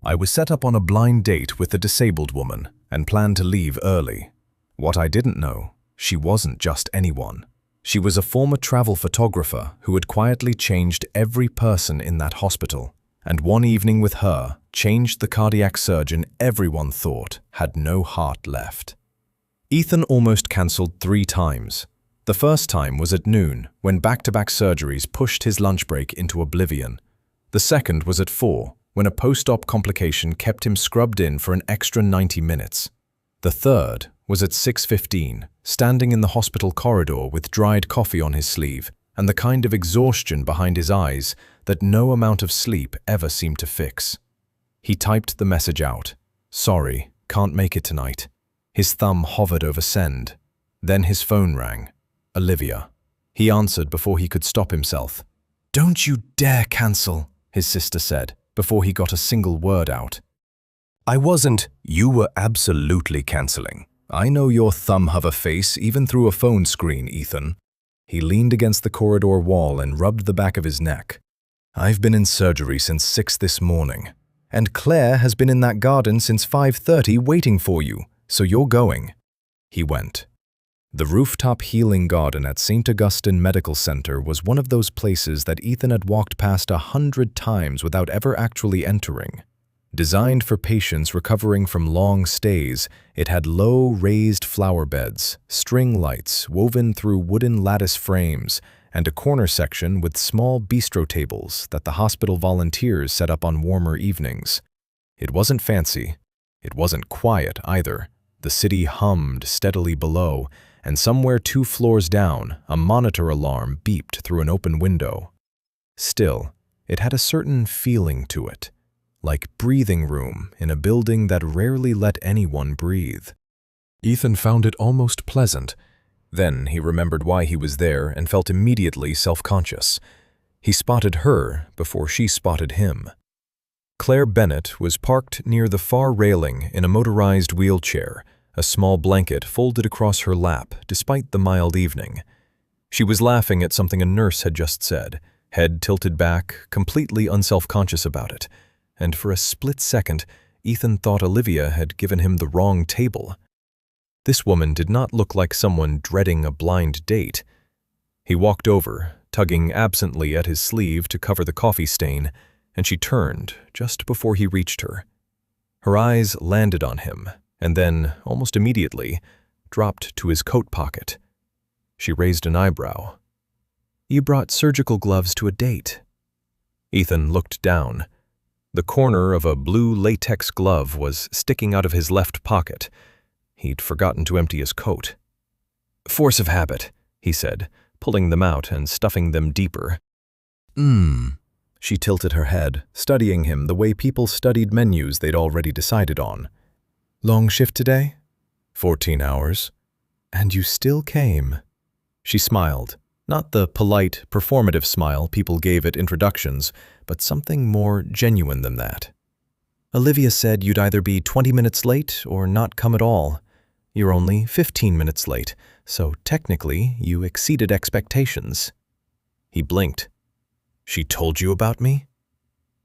I was set up on a blind date with a disabled woman and planned to leave early. What I didn't know, she wasn't just anyone. She was a former travel photographer who had quietly changed every person in that hospital, and one evening with her changed the cardiac surgeon everyone thought had no heart left. Ethan almost cancelled 3 times. The first time was at noon, when back-to-back surgeries pushed his lunch break into oblivion. The second was at 4, when a post-op complication kept him scrubbed in for an extra 90 minutes. The third was at 6:15, standing in the hospital corridor with dried coffee on his sleeve and the kind of exhaustion behind his eyes that no amount of sleep ever seemed to fix. He typed the message out. "Sorry, can't make it tonight." His thumb hovered over send. Then his phone rang. Olivia. He answered before he could stop himself. "Don't you dare cancel," his sister said, before he got a single word out. I wasn't. You were absolutely cancelling. I know your thumb hover face even through a phone screen, Ethan. He leaned against the corridor wall and rubbed the back of his neck. I've been in surgery since 6 this morning, and Claire has been in that garden since 5:30 waiting for you, so you're going. He went. The rooftop healing garden at St. Augustine Medical Center was one of those places that Ethan had walked past 100 times without ever actually entering. Designed for patients recovering from long stays, it had low, raised flower beds, string lights woven through wooden lattice frames, and a corner section with small bistro tables that the hospital volunteers set up on warmer evenings. It wasn't fancy. It wasn't quiet either. The city hummed steadily below, and somewhere 2 floors down, a monitor alarm beeped through an open window. Still, it had a certain feeling to it, like breathing room in a building that rarely let anyone breathe. Ethan found it almost pleasant. Then he remembered why he was there and felt immediately self-conscious. He spotted her before she spotted him. Claire Bennett was parked near the far railing in a motorized wheelchair, a small blanket folded across her lap despite the mild evening. She was laughing at something a nurse had just said, head tilted back, completely unself-conscious about it. And for a split second, Ethan thought Olivia had given him the wrong table. This woman did not look like someone dreading a blind date. He walked over, tugging absently at his sleeve to cover the coffee stain, and she turned just before he reached her. Her eyes landed on him, and then, almost immediately, dropped to his coat pocket. She raised an eyebrow. "You brought surgical gloves to a date." Ethan looked down. The corner of a blue latex glove was sticking out of his left pocket. He'd forgotten to empty his coat. "Force of habit," he said, pulling them out and stuffing them deeper. She tilted her head, studying him the way people studied menus they'd already decided on. "Long shift today?" 14 hours. "And you still came." She smiled. Not the polite, performative smile people gave at introductions, but something more genuine than that. "Olivia said you'd either be 20 minutes late or not come at all. You're only 15 minutes late, so technically you exceeded expectations." He blinked. "She told you about me?"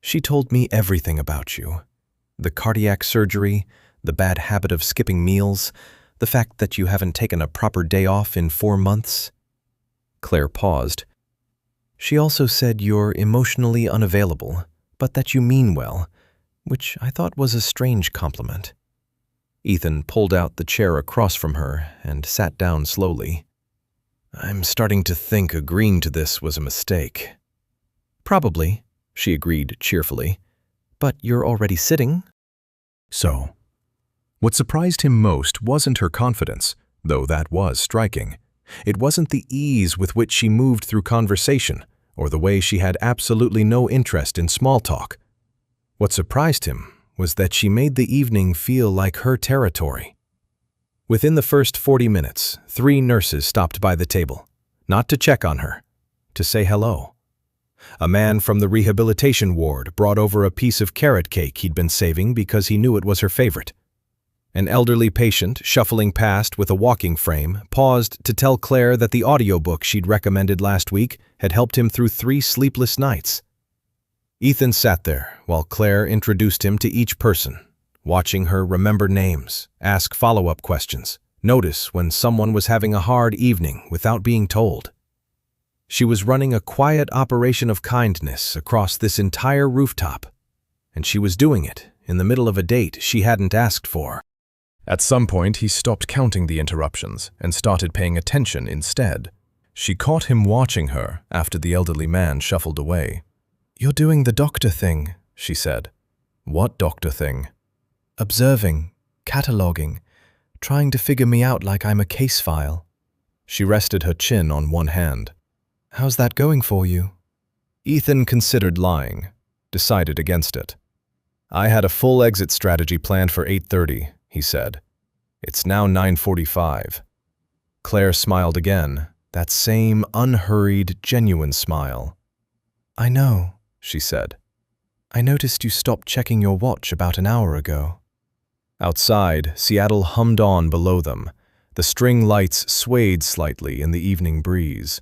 "She told me everything about you. The cardiac surgery, the bad habit of skipping meals, the fact that you haven't taken a proper day off in 4 months. Claire paused. "She also said you're emotionally unavailable, but that you mean well, which I thought was a strange compliment." Ethan pulled out the chair across from her and sat down slowly. "I'm starting to think agreeing to this was a mistake." "Probably," she agreed cheerfully. "But you're already sitting." So, what surprised him most wasn't her confidence, though that was striking. It wasn't the ease with which she moved through conversation, or the way she had absolutely no interest in small talk. What surprised him was that she made the evening feel like her territory. Within the first 40 minutes, 3 nurses stopped by the table, not to check on her, to say hello. A man from the rehabilitation ward brought over a piece of carrot cake he'd been saving because he knew it was her favorite. An elderly patient, shuffling past with a walking frame, paused to tell Claire that the audiobook she'd recommended last week had helped him through 3 sleepless nights. Ethan sat there while Claire introduced him to each person, watching her remember names, ask follow-up questions, notice when someone was having a hard evening without being told. She was running a quiet operation of kindness across this entire rooftop, and she was doing it in the middle of a date she hadn't asked for. At some point, he stopped counting the interruptions and started paying attention instead. She caught him watching her after the elderly man shuffled away. "You're doing the doctor thing," she said. "What doctor thing?" "Observing, cataloging, trying to figure me out like I'm a case file." She rested her chin on one hand. "How's that going for you?" Ethan considered lying, decided against it. "I had a full exit strategy planned for 8:30, he said. "It's now 9:45. Claire smiled again, that same unhurried, genuine smile. "I know," she said. "I noticed you stopped checking your watch about an hour ago." Outside, Seattle hummed on below them. The string lights swayed slightly in the evening breeze.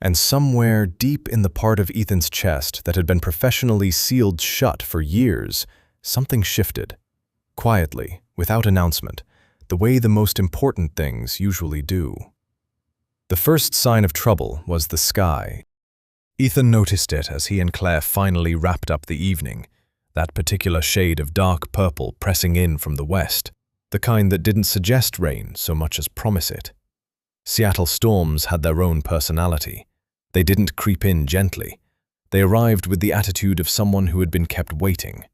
And somewhere deep in the part of Ethan's chest that had been professionally sealed shut for years, something shifted. Quietly, without announcement, the way the most important things usually do. The first sign of trouble was the sky. Ethan noticed it as he and Claire finally wrapped up the evening, that particular shade of dark purple pressing in from the west, the kind that didn't suggest rain so much as promise it. Seattle storms had their own personality. They didn't creep in gently. They arrived with the attitude of someone who had been kept waiting.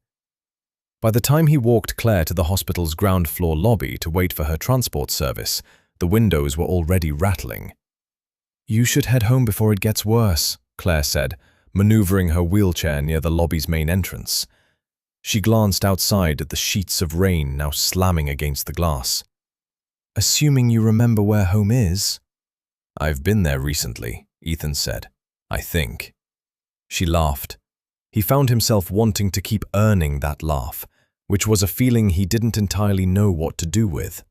By the time he walked Claire to the hospital's ground floor lobby to wait for her transport service, the windows were already rattling. "You should head home before it gets worse," Claire said, maneuvering her wheelchair near the lobby's main entrance. She glanced outside at the sheets of rain now slamming against the glass. "Assuming you remember where home is." "I've been there recently," Ethan said. "I think." She laughed. He found himself wanting to keep earning that laugh, which was a feeling he didn't entirely know what to do with.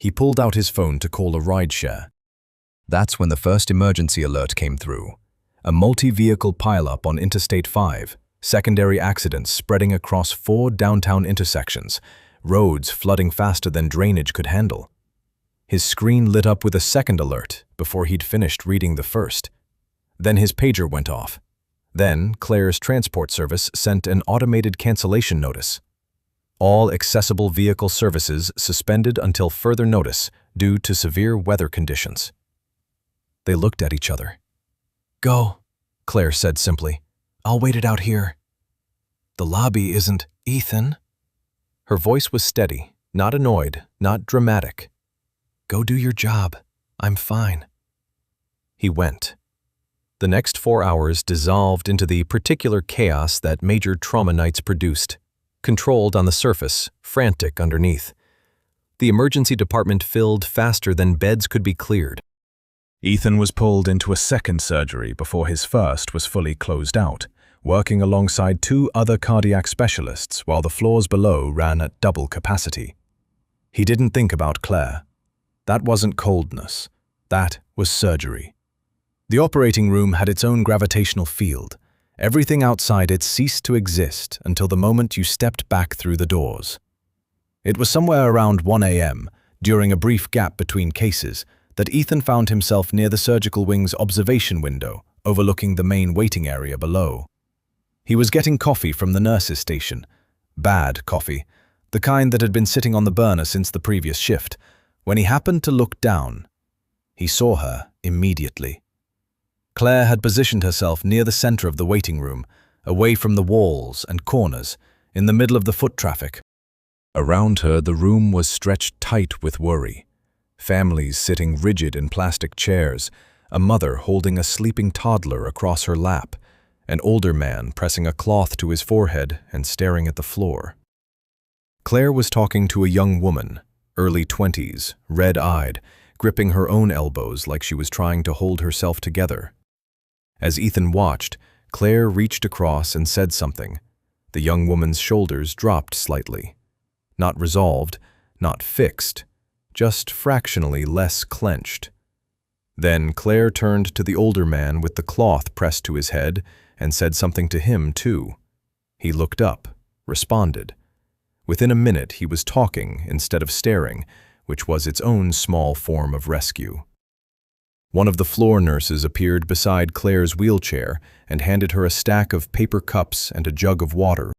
He pulled out his phone to call a rideshare. That's when the first emergency alert came through. A multi-vehicle pileup on Interstate 5, secondary accidents spreading across 4 downtown intersections, roads flooding faster than drainage could handle. His screen lit up with a second alert before he'd finished reading the first. Then his pager went off. Then Claire's transport service sent an automated cancellation notice. All accessible vehicle services suspended until further notice due to severe weather conditions. They looked at each other. "Go," Claire said simply. "I'll wait it out here." "The lobby isn't Ethan." Her voice was steady, not annoyed, not dramatic. "Go do your job. I'm fine." He went. The next 4 hours dissolved into the particular chaos that major trauma nights produced, controlled on the surface, frantic underneath. The emergency department filled faster than beds could be cleared. Ethan was pulled into a second surgery before his first was fully closed out, working alongside 2 other cardiac specialists while the floors below ran at double capacity. He didn't think about Claire. That wasn't coldness. That was surgery. The operating room had its own gravitational field. Everything outside it ceased to exist until the moment you stepped back through the doors. It was somewhere around 1 a.m., during a brief gap between cases, that Ethan found himself near the surgical wing's observation window, overlooking the main waiting area below. He was getting coffee from the nurse's station. Bad coffee, the kind that had been sitting on the burner since the previous shift. When he happened to look down, he saw her immediately. Claire had positioned herself near the center of the waiting room, away from the walls and corners, in the middle of the foot traffic. Around her, the room was stretched tight with worry. Families sitting rigid in plastic chairs, a mother holding a sleeping toddler across her lap, an older man pressing a cloth to his forehead and staring at the floor. Claire was talking to a young woman, early 20s, red-eyed, gripping her own elbows like she was trying to hold herself together. As Ethan watched, Claire reached across and said something. The young woman's shoulders dropped slightly. Not resolved, not fixed, just fractionally less clenched. Then Claire turned to the older man with the cloth pressed to his head and said something to him, too. He looked up, responded. Within a minute, he was talking instead of staring, which was its own small form of rescue. One of the floor nurses appeared beside Claire's wheelchair and handed her a stack of paper cups and a jug of water.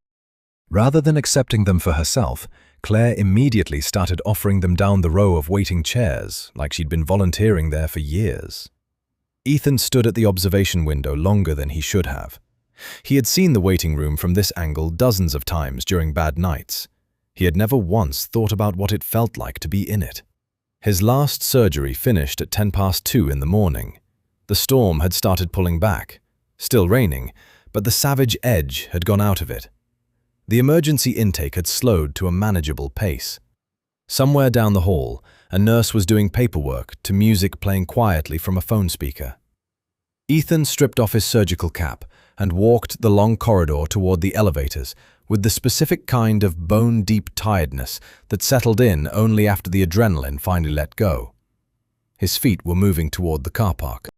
Rather than accepting them for herself, Claire immediately started offering them down the row of waiting chairs, like she'd been volunteering there for years. Ethan stood at the observation window longer than he should have. He had seen the waiting room from this angle dozens of times during bad nights. He had never once thought about what it felt like to be in it. His last surgery finished at 2:10 in the morning. The storm had started pulling back. Still raining, but the savage edge had gone out of it. The emergency intake had slowed to a manageable pace. Somewhere down the hall, a nurse was doing paperwork to music playing quietly from a phone speaker. Ethan stripped off his surgical cap and walked the long corridor toward the elevators with the specific kind of bone-deep tiredness that settled in only after the adrenaline finally let go. His feet were moving toward the car park.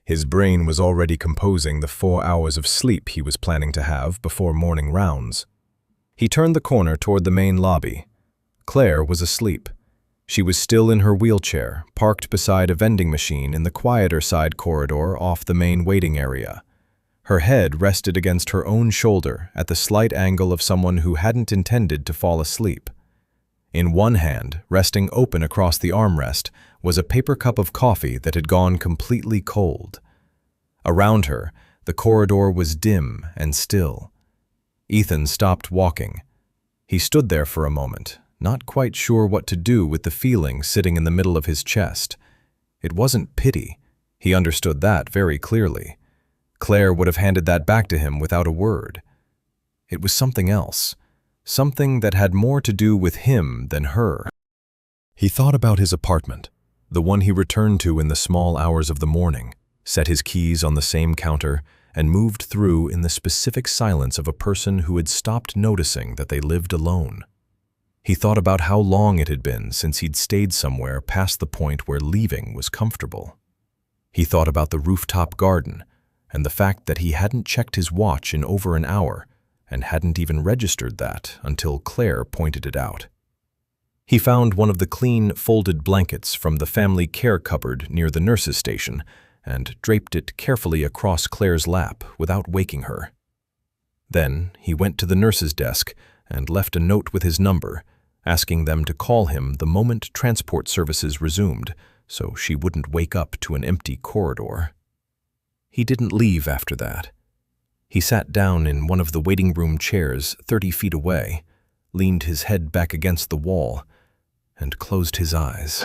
His brain was already composing the 4 hours of sleep he was planning to have before morning rounds. He turned the corner toward the main lobby. Claire was asleep. She was still in her wheelchair, parked beside a vending machine in the quieter side corridor off the main waiting area. Her head rested against her own shoulder at the slight angle of someone who hadn't intended to fall asleep. In one hand, resting open across the armrest, was a paper cup of coffee that had gone completely cold. Around her, the corridor was dim and still. Ethan stopped walking. He stood there for a moment, not quite sure what to do with the feeling sitting in the middle of his chest. It wasn't pity. He understood that very clearly. Claire would have handed that back to him without a word. It was something else, something that had more to do with him than her. He thought about his apartment, the one he returned to in the small hours of the morning, set his keys on the same counter, and moved through in the specific silence of a person who had stopped noticing that they lived alone. He thought about how long it had been since he'd stayed somewhere past the point where leaving was comfortable. He thought about the rooftop garden, and the fact that he hadn't checked his watch in over an hour, and hadn't even registered that until Claire pointed it out. He found one of the clean, folded blankets from the family care cupboard near the nurse's station and draped it carefully across Claire's lap without waking her. Then he went to the nurse's desk and left a note with his number, asking them to call him the moment transport services resumed, so she wouldn't wake up to an empty corridor. He didn't leave after that. He sat down in one of the waiting room chairs 30 feet away, leaned his head back against the wall, and closed his eyes.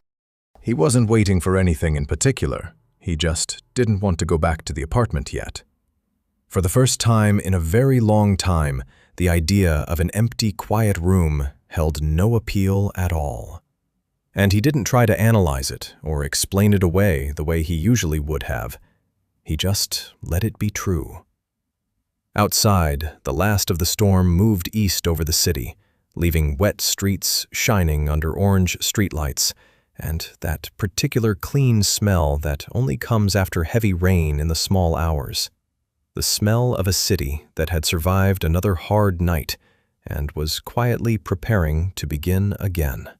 He wasn't waiting for anything in particular. He just didn't want to go back to the apartment yet. For the first time in a very long time, the idea of an empty, quiet room held no appeal at all. And he didn't try to analyze it or explain it away the way he usually would have. He just let it be true. Outside, the last of the storm moved east over the city, leaving wet streets shining under orange streetlights, and that particular clean smell that only comes after heavy rain in the small hours. The smell of a city that had survived another hard night and was quietly preparing to begin again.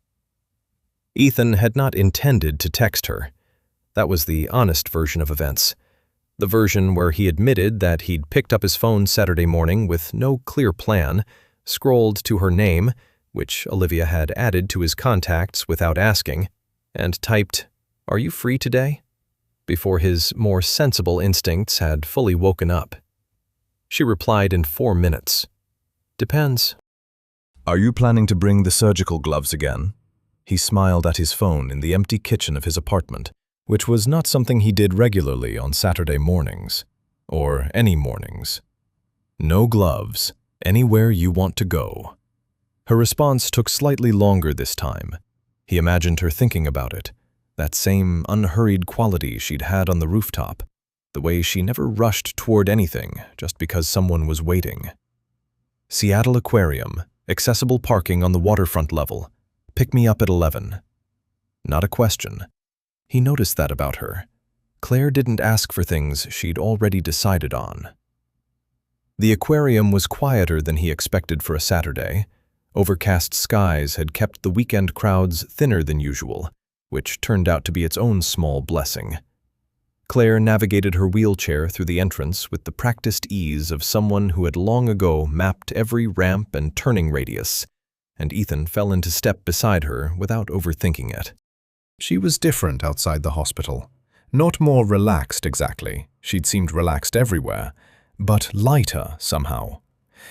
Ethan had not intended to text her. That was the honest version of events. The version where he admitted that he'd picked up his phone Saturday morning with no clear plan, scrolled to her name, which Olivia had added to his contacts without asking, and typed, "Are you free today?" before his more sensible instincts had fully woken up. She replied in 4 minutes. "Depends." "Are you planning to bring the surgical gloves again?" He smiled at his phone in the empty kitchen of his apartment, which was not something he did regularly on Saturday mornings, or any mornings. "No gloves, anywhere you want to go." Her response took slightly longer this time. He imagined her thinking about it, that same unhurried quality she'd had on the rooftop, the way she never rushed toward anything just because someone was waiting. "Seattle Aquarium, accessible parking on the waterfront level. Pick me up at 11. Not a question. He noticed that about her. Claire didn't ask for things she'd already decided on. The aquarium was quieter than he expected for a Saturday. Overcast skies had kept the weekend crowds thinner than usual, which turned out to be its own small blessing. Claire navigated her wheelchair through the entrance with the practiced ease of someone who had long ago mapped every ramp and turning radius, and Ethan fell into step beside her without overthinking it. She was different outside the hospital. Not more relaxed exactly, she'd seemed relaxed everywhere, but lighter somehow.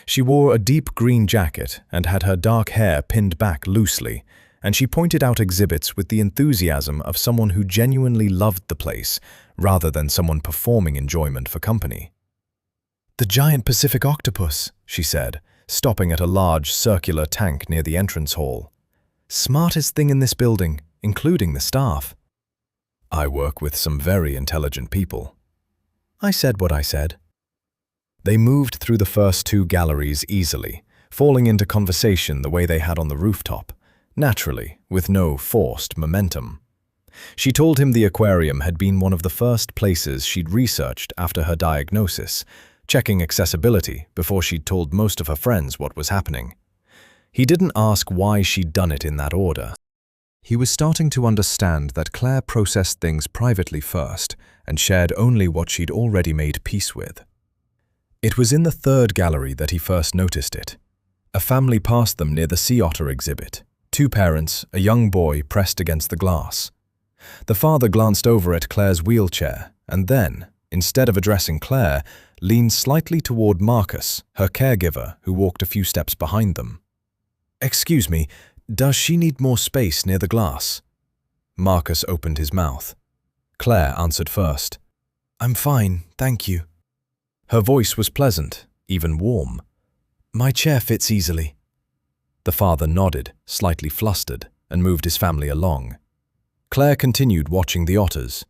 She wore a deep green jacket and had her dark hair pinned back loosely, and she pointed out exhibits with the enthusiasm of someone who genuinely loved the place, rather than someone performing enjoyment for company. "The giant Pacific octopus," she said, stopping at a large circular tank near the entrance hall. "Smartest thing in this building, including the staff." "I work with some very intelligent people." I said what I said. They moved through the first two galleries easily, falling into conversation the way they had on the rooftop, naturally, with no forced momentum. She told him the aquarium had been one of the first places she'd researched after her diagnosis, checking accessibility before she'd told most of her friends what was happening. He didn't ask why she'd done it in that order. He was starting to understand that Claire processed things privately first and shared only what she'd already made peace with. It was in the third gallery that he first noticed it. A family passed them near the sea otter exhibit. Two parents, a young boy pressed against the glass. The father glanced over at Claire's wheelchair and then, instead of addressing Claire, leaned slightly toward Marcus, her caregiver, who walked a few steps behind them. "Excuse me, does she need more space near the glass?" Marcus opened his mouth. Claire answered first. "I'm fine, thank you." Her voice was pleasant, even warm. "My chair fits easily." The father nodded, slightly flustered, and moved his family along. Claire continued watching the otters.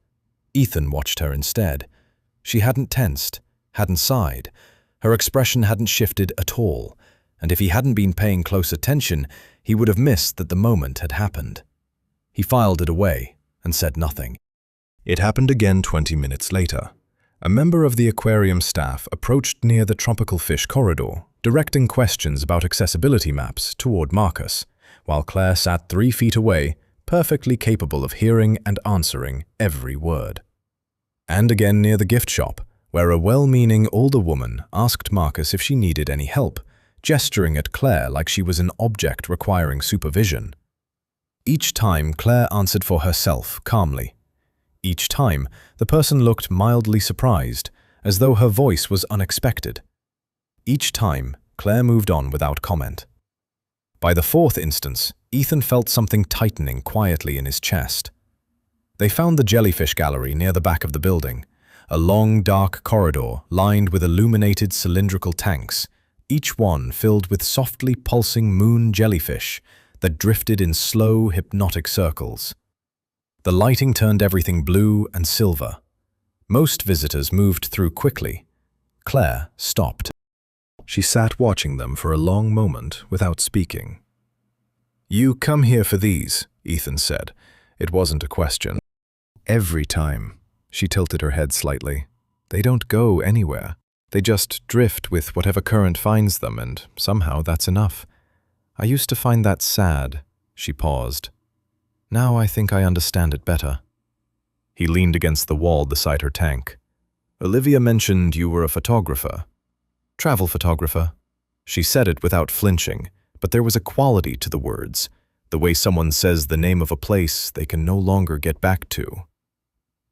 Ethan watched her instead. She hadn't tensed, hadn't sighed. Her expression hadn't shifted at all, and if he hadn't been paying close attention, he would have missed that the moment had happened. He filed it away and said nothing. It happened again 20 minutes later. A member of the aquarium staff approached near the tropical fish corridor, directing questions about accessibility maps toward Marcus, while Claire sat 3 feet away, perfectly capable of hearing and answering every word. And again near the gift shop, where a well-meaning older woman asked Marcus if she needed any help, gesturing at Claire like she was an object requiring supervision. Each time, Claire answered for herself calmly. Each time, the person looked mildly surprised, as though her voice was unexpected. Each time, Claire moved on without comment. By the fourth instance, Ethan felt something tightening quietly in his chest. They found the jellyfish gallery near the back of the building, a long, dark corridor lined with illuminated cylindrical tanks, each one filled with softly pulsing moon jellyfish that drifted in slow, hypnotic circles. The lighting turned everything blue and silver. Most visitors moved through quickly. Claire stopped. She sat watching them for a long moment without speaking. "You come here for these," Ethan said. It wasn't a question. "Every time." She tilted her head slightly. "They don't go anywhere. They just drift with whatever current finds them, and somehow that's enough. I used to find that sad." She paused. "Now I think I understand it better." He leaned against the wall beside her tank. "Olivia mentioned you were a photographer." "Travel photographer." She said it without flinching, but there was a quality to the words, the way someone says the name of a place they can no longer get back to.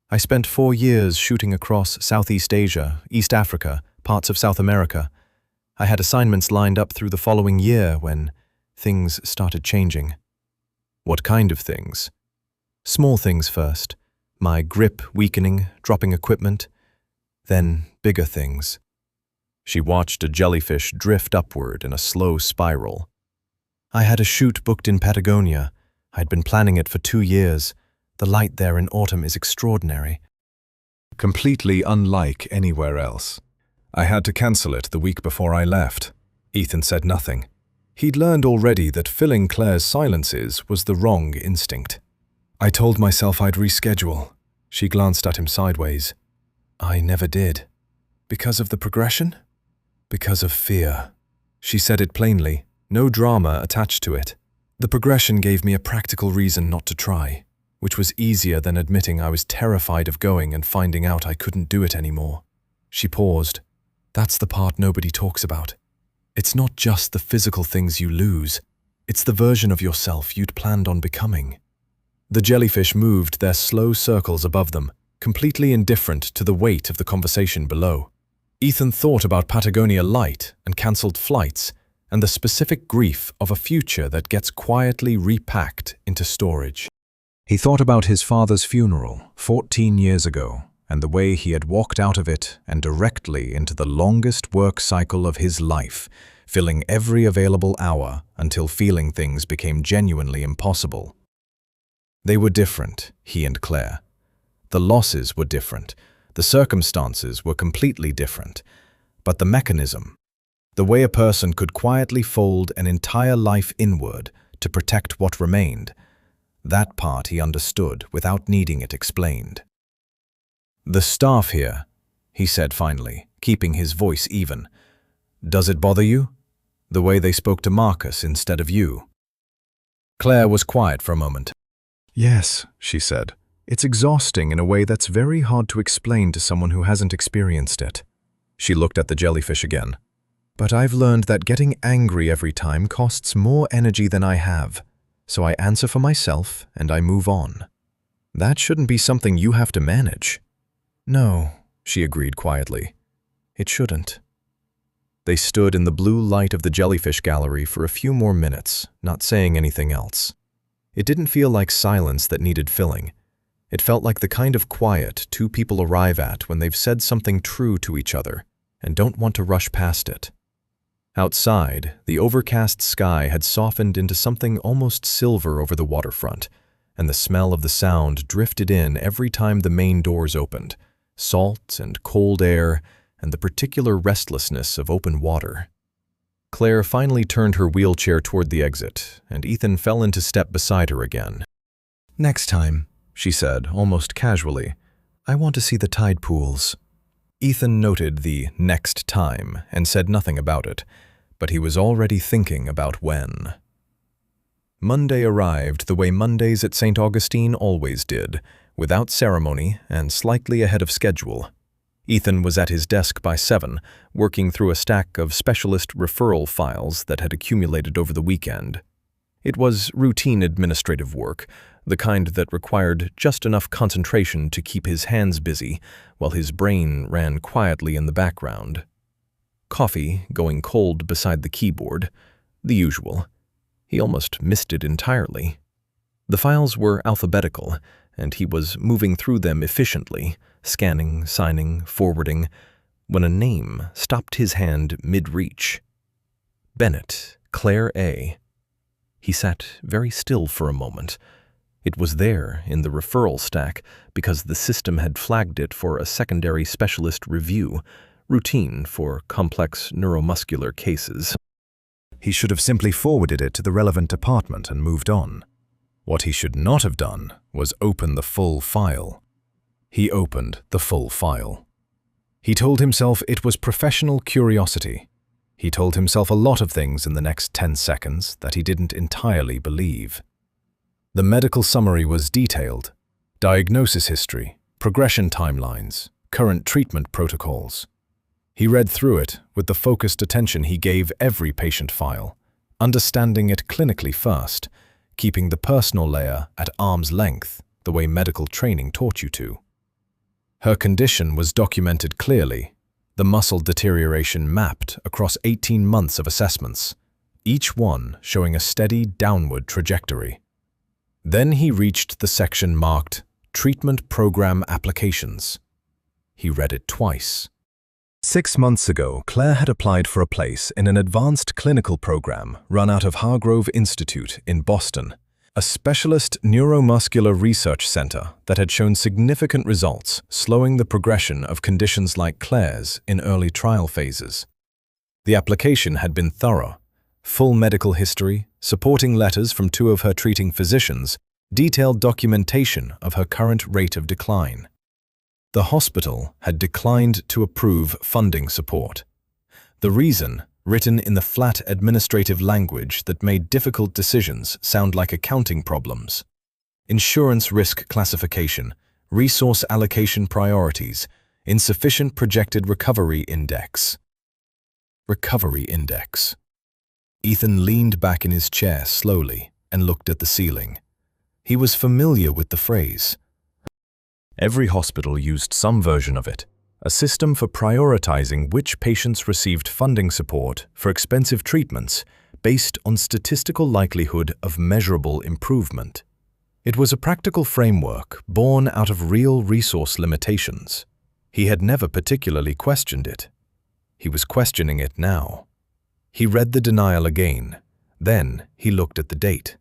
"I spent 4 years shooting across Southeast Asia, East Africa, parts of South America. I had assignments lined up through the following year when things started changing." "What kind of things?" "Small things first. My grip weakening, dropping equipment. Then bigger things." She watched a jellyfish drift upward in a slow spiral. "I had a shoot booked in Patagonia. I'd been planning it for 2 years. The light there in autumn is extraordinary. Completely unlike anywhere else. I had to cancel it the week before I left." Ethan said nothing. He'd learned already that filling Claire's silences was the wrong instinct. "I told myself I'd reschedule," She glanced at him sideways. I never did. Because of the progression? Because of fear. She said it plainly, no drama attached to it. The progression gave me a practical reason not to try, which was easier than admitting I was terrified of going and finding out I couldn't do it anymore. She paused. That's the part nobody talks about. It's not just the physical things you lose. It's the version of yourself you'd planned on becoming. The jellyfish moved their slow circles above them, completely indifferent to the weight of the conversation below. Ethan thought about Patagonia Light and cancelled flights, and the specific grief of a future that gets quietly repacked into storage. He thought about his father's funeral 14 years ago, and the way he had walked out of it and directly into the longest work cycle of his life, filling every available hour until feeling things became genuinely impossible. They were different, he and Claire. The losses were different, the circumstances were completely different, but the mechanism, the way a person could quietly fold an entire life inward to protect what remained, that part he understood without needing it explained. The staff here, he said finally, keeping his voice even. Does it bother you? The way they spoke to Marcus instead of you? Claire was quiet for a moment. Yes, she said. It's exhausting in a way that's very hard to explain to someone who hasn't experienced it. She looked at the jellyfish again. But I've learned that getting angry every time costs more energy than I have. So I answer for myself and I move on. That shouldn't be something you have to manage. No, she agreed quietly. It shouldn't. They stood in the blue light of the jellyfish gallery for a few more minutes, not saying anything else. It didn't feel like silence that needed filling. It felt like the kind of quiet two people arrive at when they've said something true to each other and don't want to rush past it. Outside, the overcast sky had softened into something almost silver over the waterfront, and the smell of the Sound drifted in every time the main doors opened, salt and cold air and the particular restlessness of open water. Claire finally turned her wheelchair toward the exit, and Ethan fell into step beside her again. Next time, she said, almost casually, I want to see the tide pools. Ethan noted the next time and said nothing about it, but he was already thinking about when. Monday arrived the way Mondays at St. Augustine always did, without ceremony and slightly ahead of schedule. Ethan was at his desk by 7, working through a stack of specialist referral files that had accumulated over the weekend. It was routine administrative work, the kind that required just enough concentration to keep his hands busy while his brain ran quietly in the background. Coffee going cold beside the keyboard, the usual. He almost missed it entirely. The files were alphabetical, and he was moving through them efficiently, scanning, signing, forwarding, when a name stopped his hand mid-reach. Bennett, Claire A. He sat very still for a moment. It was there in the referral stack because the system had flagged it for a secondary specialist review, routine for complex neuromuscular cases. He should have simply forwarded it to the relevant department and moved on. What he should not have done was open the full file. He opened the full file. He told himself it was professional curiosity. He told himself a lot of things in the next 10 seconds that he didn't entirely believe. The medical summary was detailed. Diagnosis history, progression timelines, current treatment protocols. He read through it with the focused attention he gave every patient file, understanding it clinically first, keeping the personal layer at arm's length, the way medical training taught you to. Her condition was documented clearly, the muscle deterioration mapped across 18 months of assessments, each one showing a steady downward trajectory. Then he reached the section marked Treatment Program Applications. He read it twice. 6 months ago, Claire had applied for a place in an advanced clinical program run out of Hargrove Institute in Boston, a specialist neuromuscular research center that had shown significant results slowing the progression of conditions like Claire's in early trial phases. The application had been thorough, full medical history, supporting letters from 2 of her treating physicians, detailed documentation of her current rate of decline. The hospital had declined to approve funding support. The reason, written in the flat administrative language that made difficult decisions sound like accounting problems. Insurance risk classification, resource allocation priorities, insufficient projected recovery index. Recovery index. Ethan leaned back in his chair slowly and looked at the ceiling. He was familiar with the phrase. Every hospital used some version of it, a system for prioritizing which patients received funding support for expensive treatments based on statistical likelihood of measurable improvement. It was a practical framework born out of real resource limitations. He had never particularly questioned it. He was questioning it now. He read the denial again. Then he looked at the date.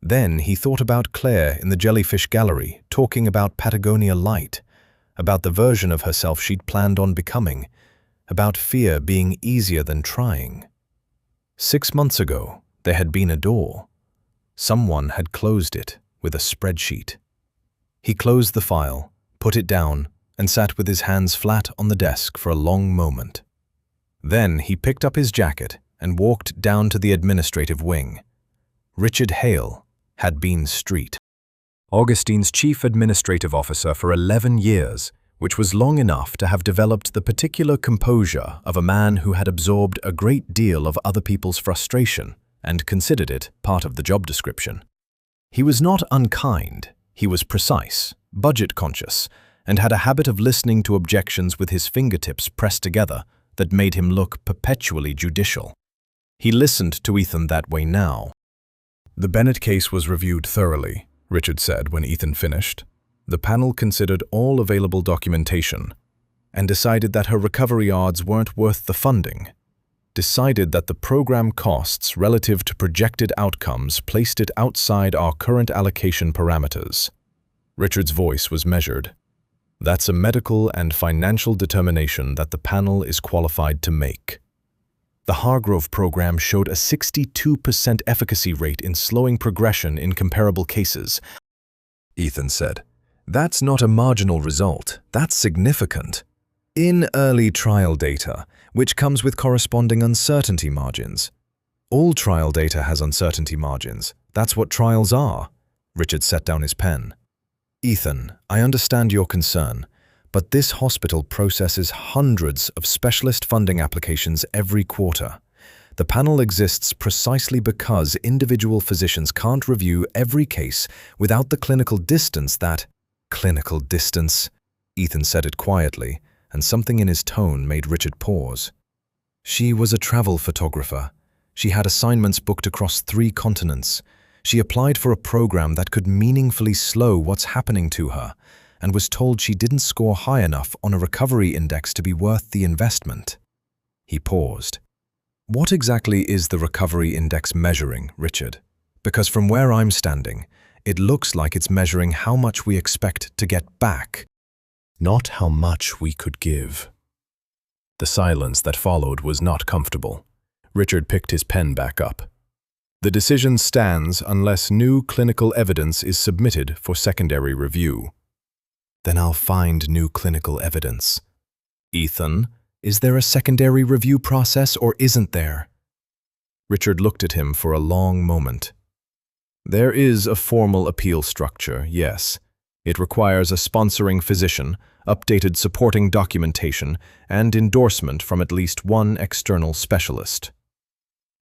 Then he thought about Claire in the Jellyfish Gallery talking about Patagonia Light, about the version of herself she'd planned on becoming, about fear being easier than trying. 6 months ago, there had been a door. Someone had closed it with a spreadsheet. He closed the file, put it down, and sat with his hands flat on the desk for a long moment. Then he picked up his jacket and walked down to the administrative wing. Richard Hale had been Street, Augustine's chief administrative officer for 11 years, which was long enough to have developed the particular composure of a man who had absorbed a great deal of other people's frustration and considered it part of the job description. He was not unkind, he was precise, budget-conscious, and had a habit of listening to objections with his fingertips pressed together that made him look perpetually judicial. He listened to Ethan that way now. The Bennett case was reviewed thoroughly, Richard said when Ethan finished. The panel considered all available documentation and decided that her recovery odds weren't worth the funding. Decided that the program costs relative to projected outcomes placed it outside our current allocation parameters. Richard's voice was measured. That's a medical and financial determination that the panel is qualified to make. The Hargrove program showed a 62% efficacy rate in slowing progression in comparable cases. Ethan said, "That's not a marginal result, that's significant. In early trial data, which comes with corresponding uncertainty margins. All trial data has uncertainty margins, that's what trials are." Richard set down his pen. "Ethan, I understand your concern, but this hospital processes hundreds of specialist funding applications every quarter. The panel exists precisely because individual physicians can't review every case without the clinical distance that—" "Clinical distance," Ethan said it quietly, and something in his tone made Richard pause. She was a travel photographer. She had assignments booked across 3 continents. She applied for a program that could meaningfully slow what's happening to her, and was told she didn't score high enough on a recovery index to be worth the investment. He paused. "What exactly is the recovery index measuring, Richard? Because from where I'm standing, it looks like it's measuring how much we expect to get back, not how much we could give." The silence that followed was not comfortable. Richard picked his pen back up. "The decision stands unless new clinical evidence is submitted for secondary review." "Then I'll find new clinical evidence." "Ethan, is there a secondary review process or isn't there?" Richard looked at him for a long moment. "There is a formal appeal structure, yes. It requires a sponsoring physician, updated supporting documentation, and endorsement from at least one external specialist."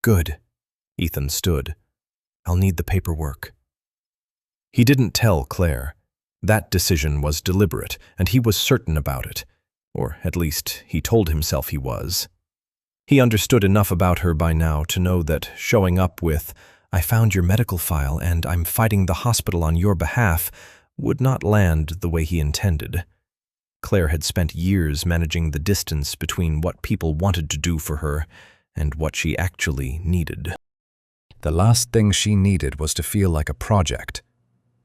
"Good." Ethan stood. "I'll need the paperwork." He didn't tell Claire. That decision was deliberate, and he was certain about it, or at least he told himself he was. He understood enough about her by now to know that showing up with, "I found your medical file and I'm fighting the hospital on your behalf," would not land the way he intended. Claire had spent years managing the distance between what people wanted to do for her and what she actually needed. The last thing she needed was to feel like a project.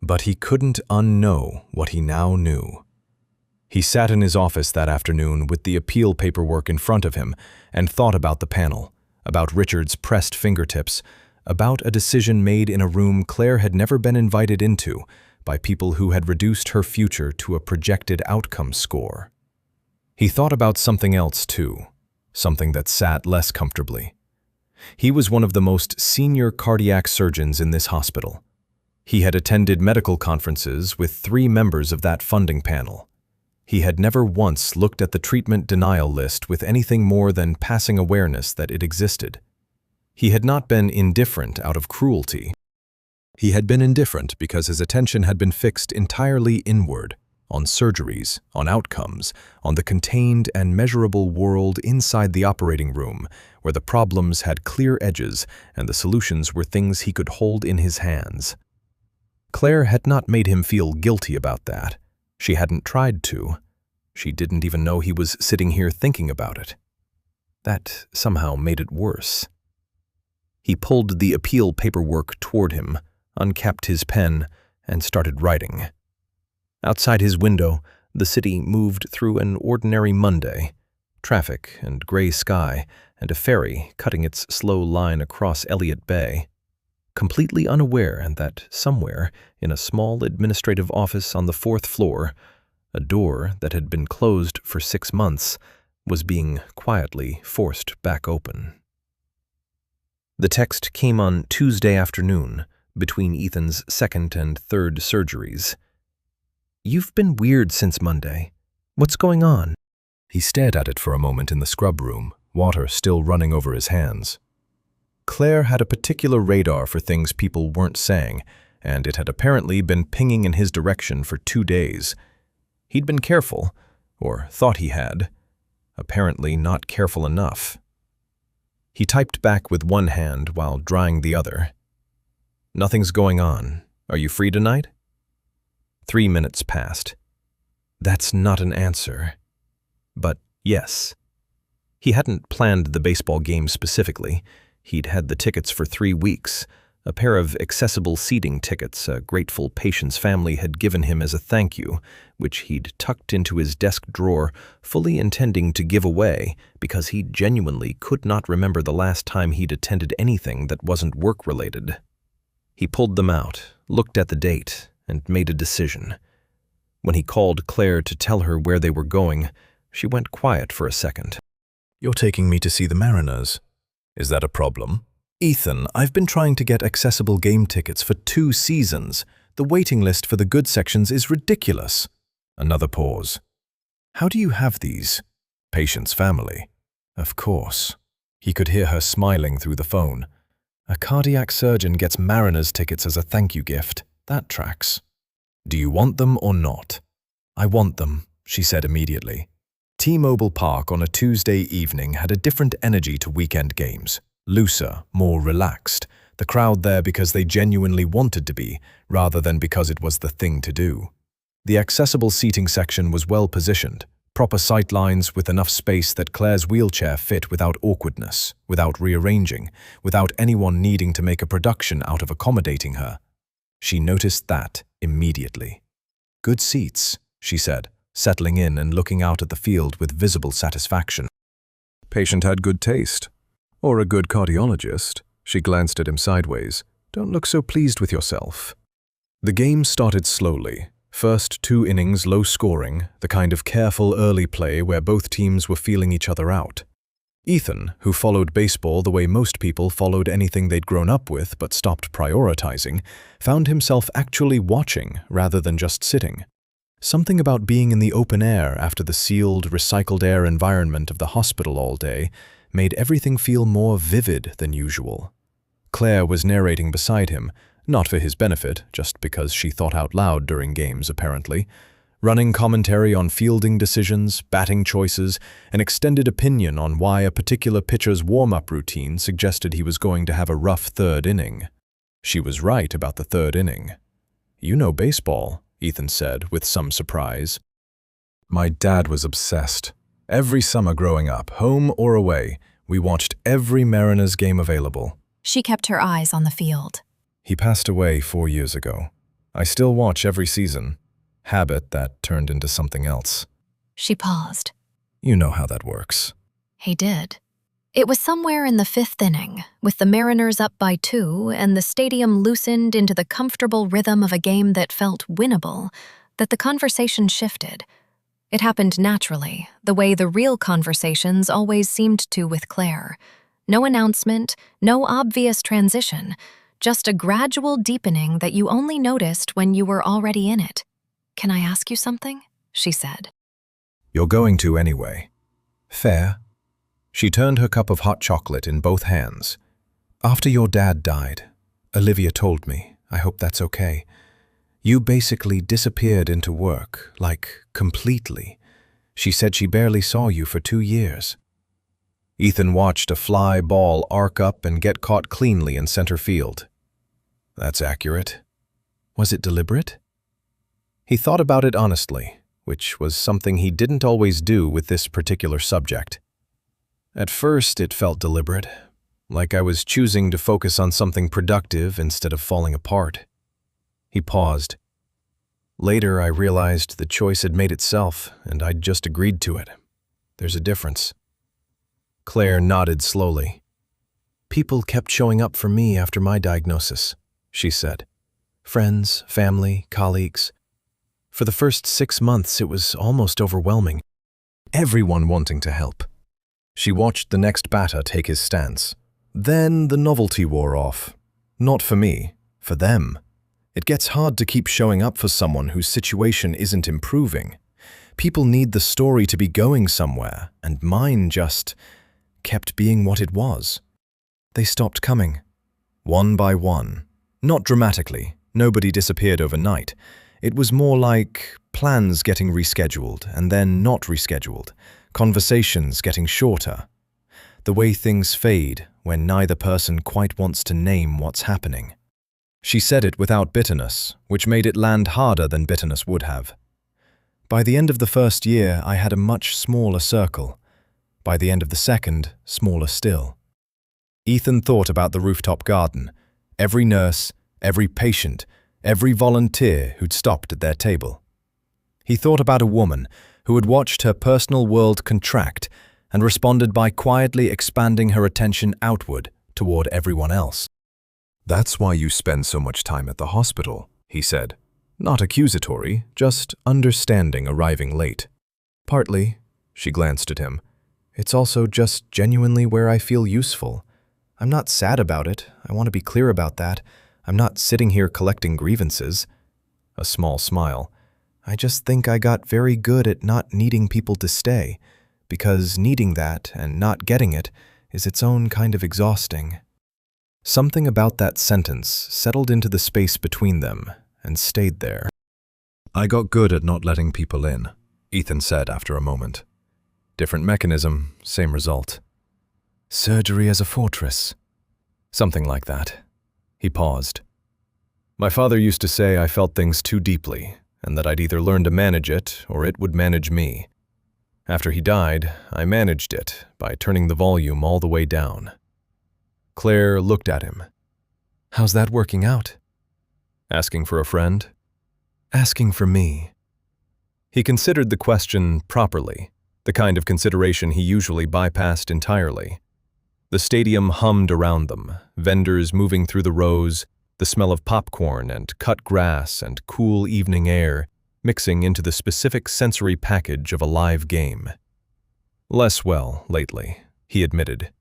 But he couldn't unknow what he now knew. He sat in his office that afternoon with the appeal paperwork in front of him and thought about the panel, about Richard's pressed fingertips, about a decision made in a room Claire had never been invited into by people who had reduced her future to a projected outcome score. He thought about something else too, something that sat less comfortably. He was one of the most senior cardiac surgeons in this hospital. He had attended medical conferences with 3 members of that funding panel. He had never once looked at the treatment denial list with anything more than passing awareness that it existed. He had not been indifferent out of cruelty. He had been indifferent because his attention had been fixed entirely inward, on surgeries, on outcomes, on the contained and measurable world inside the operating room, where the problems had clear edges and the solutions were things he could hold in his hands. Claire had not made him feel guilty about that. She hadn't tried to. She didn't even know he was sitting here thinking about it. That somehow made it worse. He pulled the appeal paperwork toward him, uncapped his pen, and started writing. Outside his window, the city moved through an ordinary Monday. Traffic and gray sky, and a ferry cutting its slow line across Elliott Bay. Completely unaware that somewhere, in a small administrative office on the 4th floor, a door that had been closed for 6 months was being quietly forced back open. The text came on Tuesday afternoon, between Ethan's 2nd and 3rd surgeries. "You've been weird since Monday. What's going on?" He stared at it for a moment in the scrub room, water still running over his hands. Claire had a particular radar for things people weren't saying, and it had apparently been pinging in his direction for 2 days. He'd been careful, or thought he had. Apparently not careful enough. He typed back with one hand while drying the other. "Nothing's going on. Are you free tonight?" 3 minutes passed. That's not an answer. But yes. He hadn't planned the baseball game specifically. He'd had the tickets for 3 weeks, a pair of accessible seating tickets a grateful patient's family had given him as a thank you, which he'd tucked into his desk drawer, fully intending to give away because he genuinely could not remember the last time he'd attended anything that wasn't work-related. He pulled them out, looked at the date, and made a decision. When he called Claire to tell her where they were going, she went quiet for a second. "You're taking me to see the Mariners. Is that a problem?" "Ethan, I've been trying to get accessible game tickets for 2 seasons. The waiting list for the good sections is ridiculous." Another pause. "How do you have these?" "Patient's family." Of course. He could hear her smiling through the phone. A cardiac surgeon gets Mariners tickets as a thank you gift. That tracks. "Do you want them or not?" "I want them," she said immediately. T-Mobile Park on a Tuesday evening had a different energy to weekend games. Looser, more relaxed. The crowd there because they genuinely wanted to be, rather than because it was the thing to do. The accessible seating section was well positioned. Proper sight lines with enough space that Claire's wheelchair fit without awkwardness, without rearranging, without anyone needing to make a production out of accommodating her. She noticed that immediately. "Good seats," she said, settling in and looking out at the field with visible satisfaction. "Patient had good taste. Or a good cardiologist." She glanced at him sideways. "Don't look so pleased with yourself." The game started slowly. First 2 innings low scoring, the kind of careful early play where both teams were feeling each other out. Ethan, who followed baseball the way most people followed anything they'd grown up with but stopped prioritizing, found himself actually watching rather than just sitting. Something about being in the open air after the sealed, recycled air environment of the hospital all day made everything feel more vivid than usual. Claire was narrating beside him, not for his benefit, just because she thought out loud during games, apparently, running commentary on fielding decisions, batting choices, an extended opinion on why a particular pitcher's warm-up routine suggested he was going to have a rough 3rd inning. She was right about the 3rd inning. "You know baseball," Ethan said with some surprise. "My dad was obsessed. Every summer growing up, home or away, we watched every Mariners game available." She kept her eyes on the field. "He passed away 4 years ago. I still watch every season. Habit that turned into something else." She paused. "You know how that works." He did. It was somewhere in the fifth inning, with the Mariners up by 2 and the stadium loosened into the comfortable rhythm of a game that felt winnable, that the conversation shifted. It happened naturally, the way the real conversations always seemed to with Claire. No announcement, no obvious transition, just a gradual deepening that you only noticed when you were already in it. "Can I ask you something?" she said. "You're going to anyway." "Fair." She turned her cup of hot chocolate in both hands. "After your dad died, Olivia told me, I hope that's okay. You basically disappeared into work, like, completely. She said she barely saw you for 2 years." Ethan watched a fly ball arc up and get caught cleanly in center field. "That's accurate. Was it deliberate?" He thought about it honestly, which was something he didn't always do with this particular subject. "At first, it felt deliberate, like I was choosing to focus on something productive instead of falling apart." He paused. "Later, I realized the choice had made itself, and I'd just agreed to it. There's a difference." Claire nodded slowly. "People kept showing up for me after my diagnosis," she said. "Friends, family, colleagues. For the first 6 months, it was almost overwhelming. Everyone wanting to help." She watched the next batter take his stance. "Then the novelty wore off. Not for me, for them. It gets hard to keep showing up for someone whose situation isn't improving. People need the story to be going somewhere, and mine just kept being what it was." They stopped coming, one by one. Not dramatically, nobody disappeared overnight. It was more like plans getting rescheduled and then not rescheduled, conversations getting shorter. The way things fade when neither person quite wants to name what's happening. She said it without bitterness, which made it land harder than bitterness would have. "By the end of the first year, I had a much smaller circle. By the end of the second, smaller still." Ethan thought about the rooftop garden, every nurse, every patient, every volunteer who'd stopped at their table. He thought about a woman who had watched her personal world contract and responded by quietly expanding her attention outward toward everyone else. "That's why you spend so much time at the hospital," he said. Not accusatory, just understanding arriving late. "Partly," she glanced at him. "It's also just genuinely where I feel useful. I'm not sad about it, I want to be clear about that. I'm not sitting here collecting grievances." A small smile. "I just think I got very good at not needing people to stay, because needing that and not getting it is its own kind of exhausting." Something about that sentence settled into the space between them and stayed there. "I got good at not letting people in," Ethan said after a moment. "Different mechanism, same result." "Surgery as a fortress." "Something like that." He paused. "My father used to say I felt things too deeply, and that I'd either learn to manage it or it would manage me. After he died, I managed it by turning the volume all the way down." Claire looked at him. "How's that working out?" "Asking for a friend?" "Asking for me." He considered the question properly, the kind of consideration he usually bypassed entirely. The stadium hummed around them, vendors moving through the rows, the smell of popcorn and cut grass and cool evening air mixing into the specific sensory package of a live game. "Less well, lately," he admitted.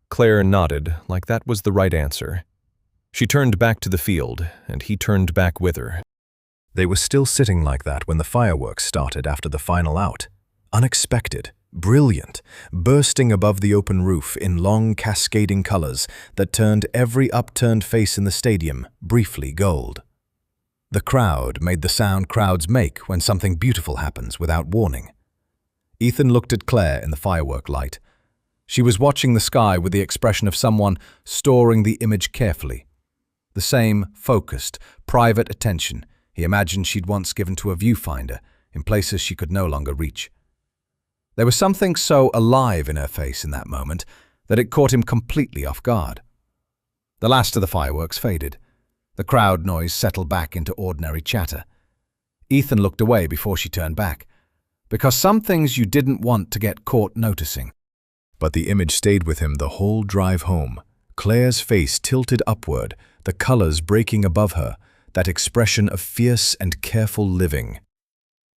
Claire nodded like that was the right answer. She turned back to the field, and he turned back with her. They were still sitting like that when the fireworks started after the final out. Unexpected, brilliant, bursting above the open roof in long cascading colors that turned every upturned face in the stadium briefly gold. The crowd made the sound crowds make when something beautiful happens without warning. Ethan looked at Claire in the firework light. She was watching the sky with the expression of someone storing the image carefully. The same focused, private attention he imagined she'd once given to a viewfinder in places she could no longer reach. There was something so alive in her face in that moment that it caught him completely off guard. The last of the fireworks faded. The crowd noise settled back into ordinary chatter. Ethan looked away before she turned back, because some things you didn't want to get caught noticing. But the image stayed with him the whole drive home. Claire's face tilted upward, the colors breaking above her, that expression of fierce and careful living.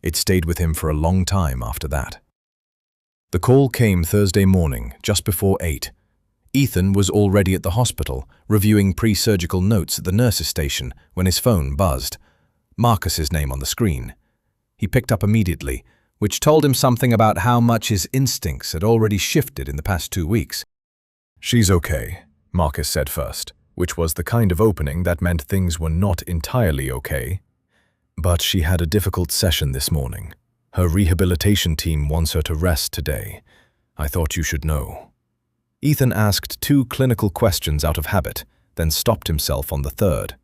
It stayed with him for a long time after that. The call came Thursday morning, just before 8. Ethan was already at the hospital, reviewing pre-surgical notes at the nurse's station, when his phone buzzed. Marcus's name on the screen. He picked up immediately, which told him something about how much his instincts had already shifted in the past 2 weeks. "She's okay," Marcus said first, which was the kind of opening that meant things were not entirely okay. "But she had a difficult session this morning. Her rehabilitation team wants her to rest today. I thought you should know." Ethan asked 2 clinical questions out of habit, then stopped himself on the third.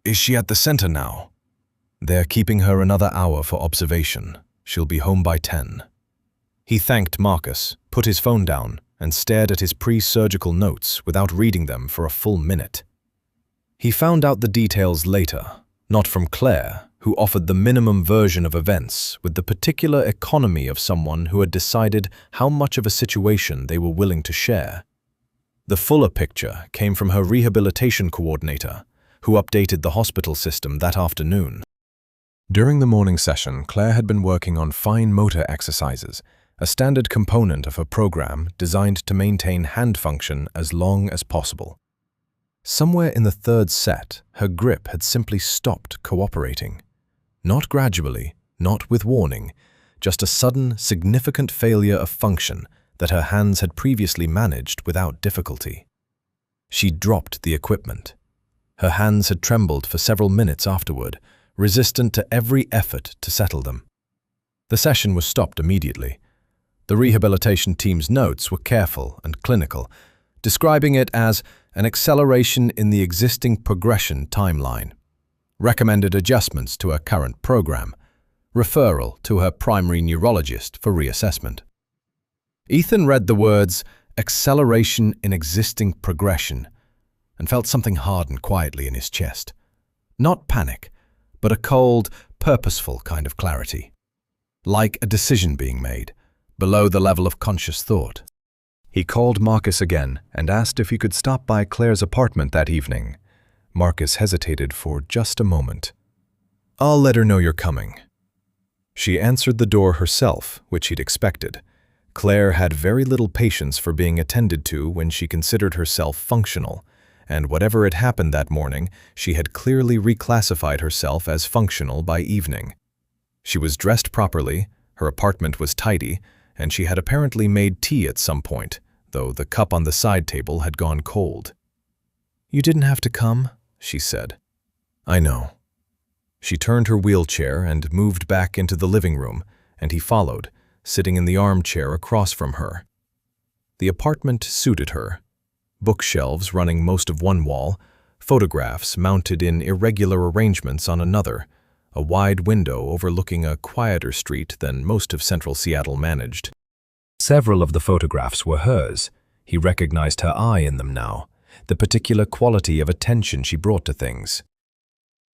"Is she at the center now?" "They're keeping her another hour for observation. She'll be home by 10. He thanked Marcus, put his phone down, and stared at his pre-surgical notes without reading them for a full minute. He found out the details later, not from Claire, who offered the minimum version of events with the particular economy of someone who had decided how much of a situation they were willing to share. The fuller picture came from her rehabilitation coordinator, who updated the hospital system that afternoon. During the morning session, Claire had been working on fine motor exercises, a standard component of her program designed to maintain hand function as long as possible. Somewhere in the third set, her grip had simply stopped cooperating. Not gradually, not with warning, just a sudden, significant failure of function that her hands had previously managed without difficulty. She dropped the equipment. Her hands had trembled for several minutes afterward, resistant to every effort to settle them. The session was stopped immediately. The rehabilitation team's notes were careful and clinical, describing it as an acceleration in the existing progression timeline, recommended adjustments to her current program, referral to her primary neurologist for reassessment. Ethan read the words, acceleration in existing progression, and felt something harden quietly in his chest. Not panic, but a cold, purposeful kind of clarity. Like a decision being made, below the level of conscious thought. He called Marcus again and asked if he could stop by Claire's apartment that evening. Marcus hesitated for just a moment. "I'll let her know you're coming." She answered the door herself, which he'd expected. Claire had very little patience for being attended to when she considered herself functional, and whatever had happened that morning, she had clearly reclassified herself as functional by evening. She was dressed properly, her apartment was tidy, and she had apparently made tea at some point, though the cup on the side table had gone cold. "You didn't have to come," she said. "I know." She turned her wheelchair and moved back into the living room, and he followed, sitting in the armchair across from her. The apartment suited her. Bookshelves running most of one wall, photographs mounted in irregular arrangements on another, a wide window overlooking a quieter street than most of central Seattle managed. Several of the photographs were hers. He recognized her eye in them now, the particular quality of attention she brought to things.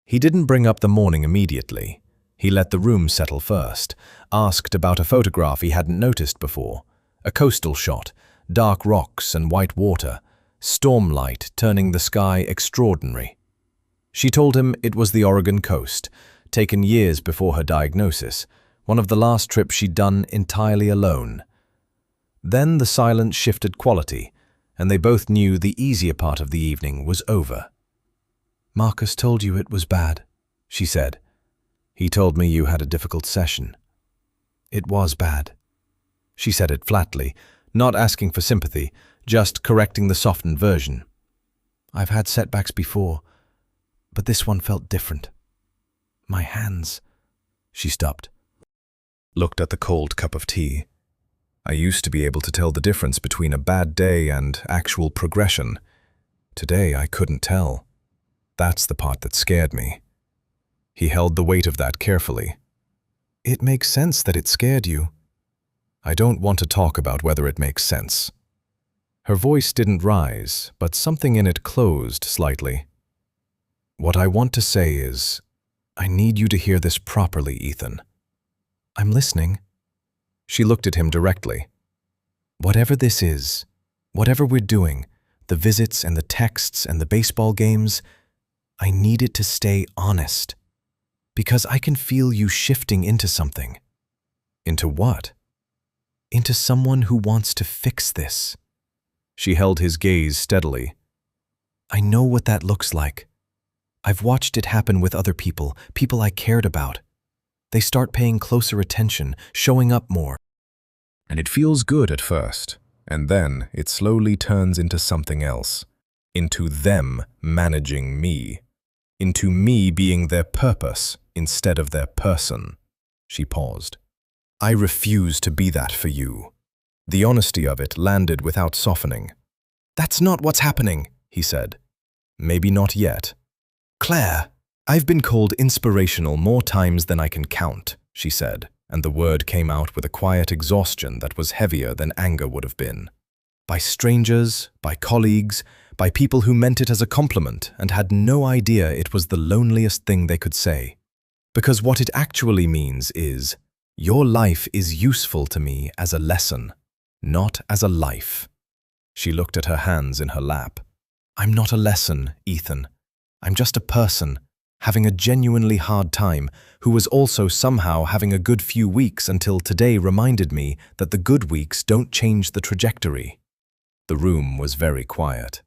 He didn't bring up the morning immediately. He let the room settle first, asked about a photograph he hadn't noticed before, a coastal shot, dark rocks and white water, stormlight turning the sky extraordinary. She told him it was the Oregon coast, taken years before her diagnosis, one of the last trips she'd done entirely alone. Then the silence shifted quality, and they both knew the easier part of the evening was over. "Marcus told you it was bad," she said. "He told me you had a difficult session." "It was bad." She said it flatly, not asking for sympathy, just correcting the softened version. "I've had setbacks before, but this one felt different. My hands." She stopped, looked at the cold cup of tea. "I used to be able to tell the difference between a bad day and actual progression. Today I couldn't tell. That's the part that scared me." He held the weight of that carefully. "It makes sense that it scared you." "I don't want to talk about whether it makes sense." Her voice didn't rise, but something in it closed slightly. "What I want to say is, I need you to hear this properly, Ethan." "I'm listening." She looked at him directly. Whatever this is, whatever we're doing, the visits and the texts and the baseball games, I need it to stay honest. Because I can feel you shifting into something. Into what? Into someone who wants to fix this. She held his gaze steadily. I know what that looks like. I've watched it happen with other people, people I cared about. They start paying closer attention, showing up more. And it feels good at first, and then it slowly turns into something else. Into them managing me. Into me being their purpose instead of their person. She paused. I refuse to be that for you. The honesty of it landed without softening. That's not what's happening, he said. Maybe not yet. Claire, I've been called inspirational more times than I can count, she said, and the word came out with a quiet exhaustion that was heavier than anger would have been. By strangers, by colleagues, by people who meant it as a compliment and had no idea it was the loneliest thing they could say. Because what it actually means is, your life is useful to me as a lesson, not as a life. She looked at her hands in her lap. I'm not a lesson, Ethan. I'm just a person, having a genuinely hard time, who was also somehow having a good few weeks until today reminded me that the good weeks don't change the trajectory. The room was very quiet.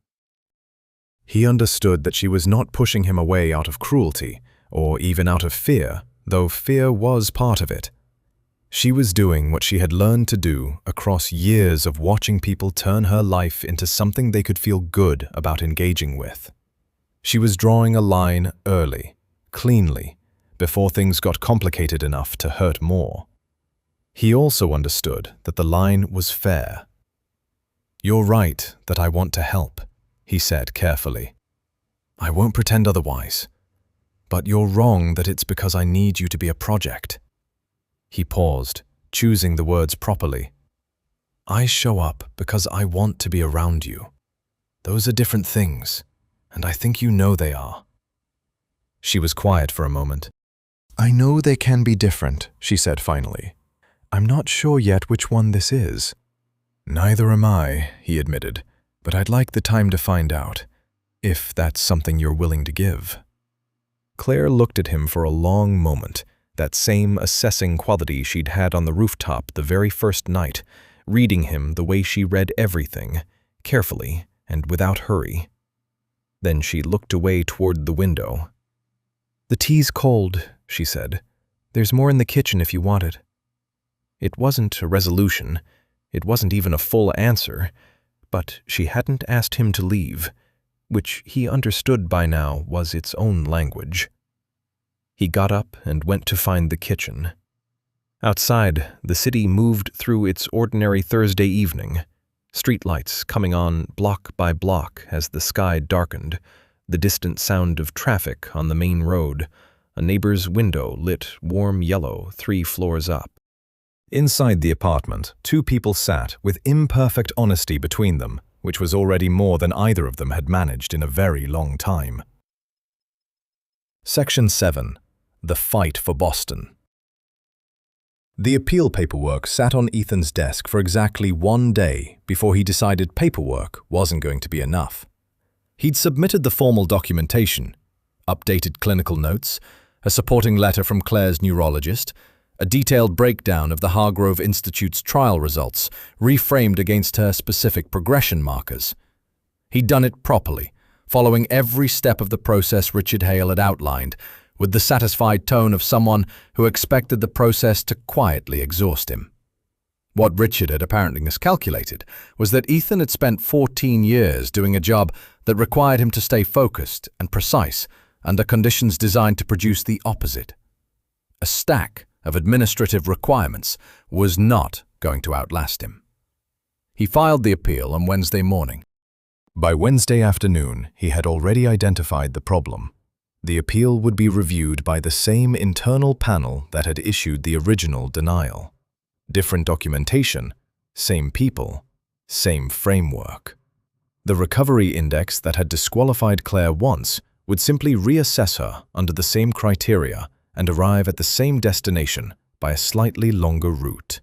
He understood that she was not pushing him away out of cruelty, or even out of fear, though fear was part of it. She was doing what she had learned to do across years of watching people turn her life into something they could feel good about engaging with. She was drawing a line early, cleanly, before things got complicated enough to hurt more. He also understood that the line was fair. You're right that I want to help, he said carefully. I won't pretend otherwise. But you're wrong that it's because I need you to be a project. He paused, choosing the words properly. I show up because I want to be around you. Those are different things, and I think you know they are. She was quiet for a moment. I know they can be different, she said finally. I'm not sure yet which one this is. Neither am I, he admitted, but I'd like the time to find out, if that's something you're willing to give. Claire looked at him for a long moment, that same assessing quality she'd had on the rooftop the very first night, reading him the way she read everything, carefully and without hurry. Then she looked away toward the window. The tea's cold, she said. There's more in the kitchen if you want it. It wasn't a resolution. It wasn't even a full answer, but she hadn't asked him to leave, which he understood by now was its own language. He got up and went to find the kitchen. Outside, the city moved through its ordinary Thursday evening, streetlights coming on block by block as the sky darkened, the distant sound of traffic on the main road, a neighbor's window lit warm yellow 3 floors up. Inside the apartment, 2 people sat with imperfect honesty between them, which was already more than either of them had managed in a very long time. Section 7. The Fight for Boston. The appeal paperwork sat on Ethan's desk for exactly 1 day before he decided paperwork wasn't going to be enough. He'd submitted the formal documentation, updated clinical notes, a supporting letter from Claire's neurologist, a detailed breakdown of the Hargrove Institute's trial results, reframed against her specific progression markers. He'd done it properly, following every step of the process Richard Hale had outlined, with the satisfied tone of someone who expected the process to quietly exhaust him. What Richard had apparently miscalculated was that Ethan had spent 14 years doing a job that required him to stay focused and precise under conditions designed to produce the opposite. A stack of administrative requirements was not going to outlast him. He filed the appeal on Wednesday morning. By Wednesday afternoon, he had already identified the problem. The appeal would be reviewed by the same internal panel that had issued the original denial. Different documentation, same people, same framework. The recovery index that had disqualified Claire once would simply reassess her under the same criteria and arrive at the same destination by a slightly longer route.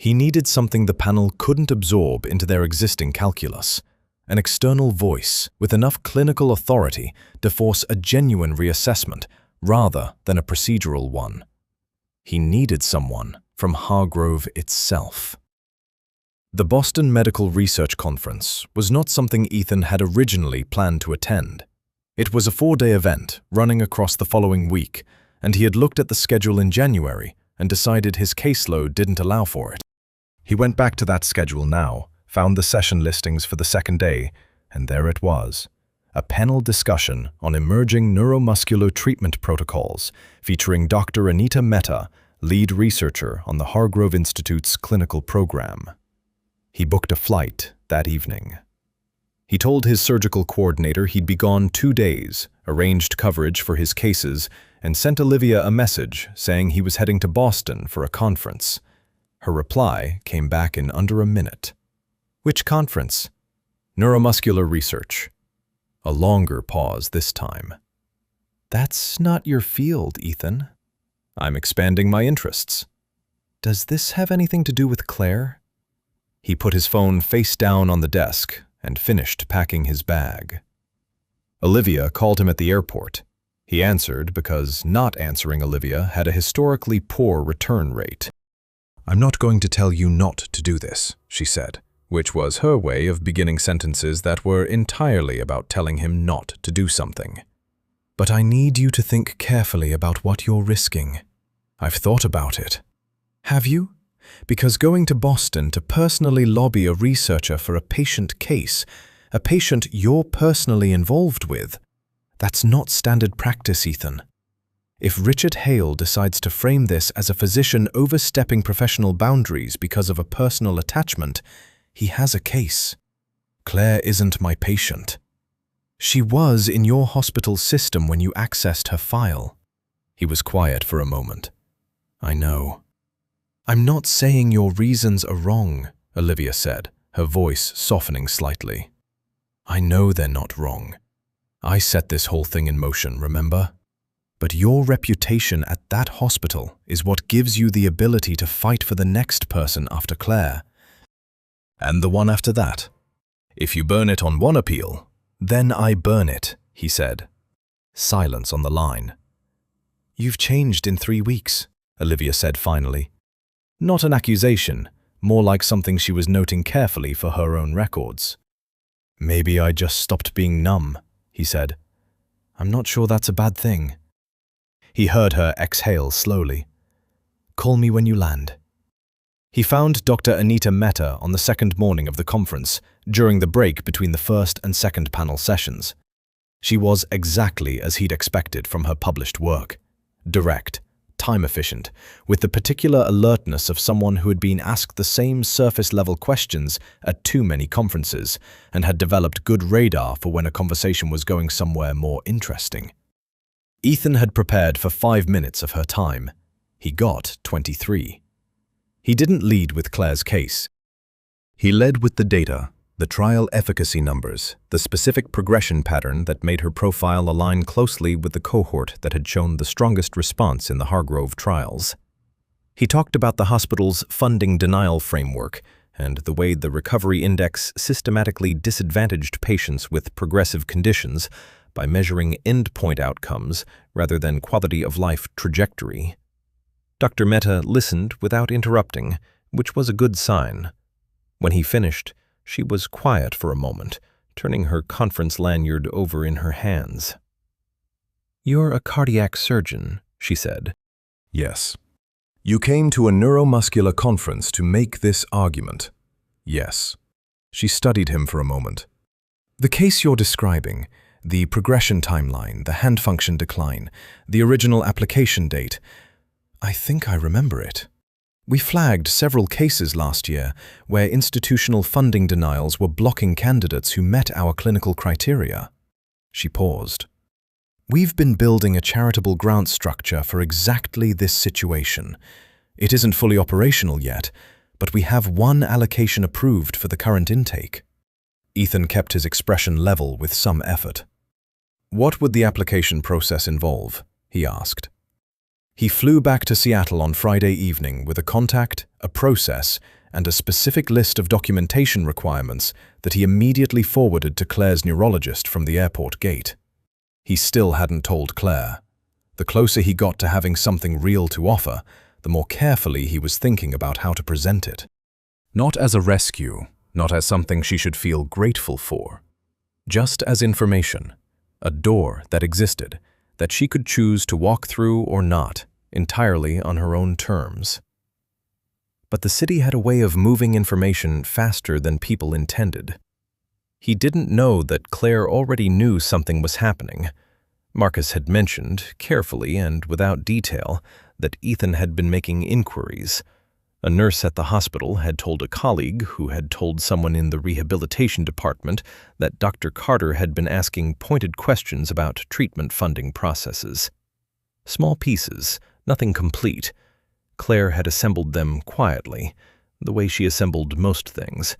He needed something the panel couldn't absorb into their existing calculus, an external voice with enough clinical authority to force a genuine reassessment rather than a procedural one. He needed someone from Hargrove itself. The Boston Medical Research Conference was not something Ethan had originally planned to attend. It was a 4-day event running across the following week, and he had looked at the schedule in January and decided his caseload didn't allow for it. He went back to that schedule now, found the session listings for the second day, and there it was. A panel discussion on emerging neuromuscular treatment protocols featuring Dr. Anita Mehta, lead researcher on the Hargrove Institute's clinical program. He booked a flight that evening. He told his surgical coordinator he'd be gone 2 days, arranged coverage for his cases, and sent Olivia a message saying he was heading to Boston for a conference. Her reply came back in under a minute. Which conference? Neuromuscular research. A longer pause this time. That's not your field, Ethan. I'm expanding my interests. Does this have anything to do with Claire? He put his phone face down on the desk and finished packing his bag. Olivia called him at the airport. He answered because not answering Olivia had a historically poor return rate. I'm not going to tell you not to do this, she said, which was her way of beginning sentences that were entirely about telling him not to do something. But I need you to think carefully about what you're risking. I've thought about it. Have you? Because going to Boston to personally lobby a researcher for a patient case, a patient you're personally involved with, that's not standard practice, Ethan. If Richard Hale decides to frame this as a physician overstepping professional boundaries because of a personal attachment, he has a case. Claire isn't my patient. She was in your hospital system when you accessed her file. He was quiet for a moment. I know. I'm not saying your reasons are wrong, Olivia said, her voice softening slightly. I know they're not wrong. I set this whole thing in motion, remember? But your reputation at that hospital is what gives you the ability to fight for the next person after Claire. And the one after that. If you burn it on one appeal, then I burn it, he said. Silence on the line. You've changed in 3 weeks, Olivia said finally. Not an accusation, more like something she was noting carefully for her own records. Maybe I just stopped being numb, he said. I'm not sure that's a bad thing. He heard her exhale slowly. Call me when you land. He found Dr. Anita Mehta on the second morning of the conference, during the break between the first and second panel sessions. She was exactly as he'd expected from her published work. Direct, time-efficient, with the particular alertness of someone who had been asked the same surface-level questions at too many conferences and had developed good radar for when a conversation was going somewhere more interesting. Ethan had prepared for 5 minutes of her time. He got 23. He didn't lead with Claire's case. He led with the data, the trial efficacy numbers, the specific progression pattern that made her profile align closely with the cohort that had shown the strongest response in the Hargrove trials. He talked about the hospital's funding denial framework and the way the recovery index systematically disadvantaged patients with progressive conditions by measuring endpoint outcomes rather than quality-of-life trajectory. Dr. Mehta listened without interrupting, which was a good sign. When he finished, she was quiet for a moment, turning her conference lanyard over in her hands. You're a cardiac surgeon, she said. Yes. You came to a neuromuscular conference to make this argument. Yes. She studied him for a moment. The case you're describing, the progression timeline, the hand function decline, the original application date, I think I remember it. We flagged several cases last year where institutional funding denials were blocking candidates who met our clinical criteria. She paused. We've been building a charitable grant structure for exactly this situation. It isn't fully operational yet, but we have one allocation approved for the current intake. Ethan kept his expression level with some effort. What would the application process involve? He asked. He flew back to Seattle on Friday evening with a contact, a process, and a specific list of documentation requirements that he immediately forwarded to Claire's neurologist from the airport gate. He still hadn't told Claire. The closer he got to having something real to offer, the more carefully he was thinking about how to present it. Not as a rescue, not as something she should feel grateful for. Just as information, a door that existed, that she could choose to walk through or not, entirely on her own terms. But the city had a way of moving information faster than people intended. He didn't know that Claire already knew something was happening. Marcus had mentioned, carefully and without detail, that Ethan had been making inquiries. A nurse at the hospital had told a colleague who had told someone in the rehabilitation department that Dr. Carter had been asking pointed questions about treatment funding processes. Small pieces, nothing complete. Claire had assembled them quietly, the way she assembled most things.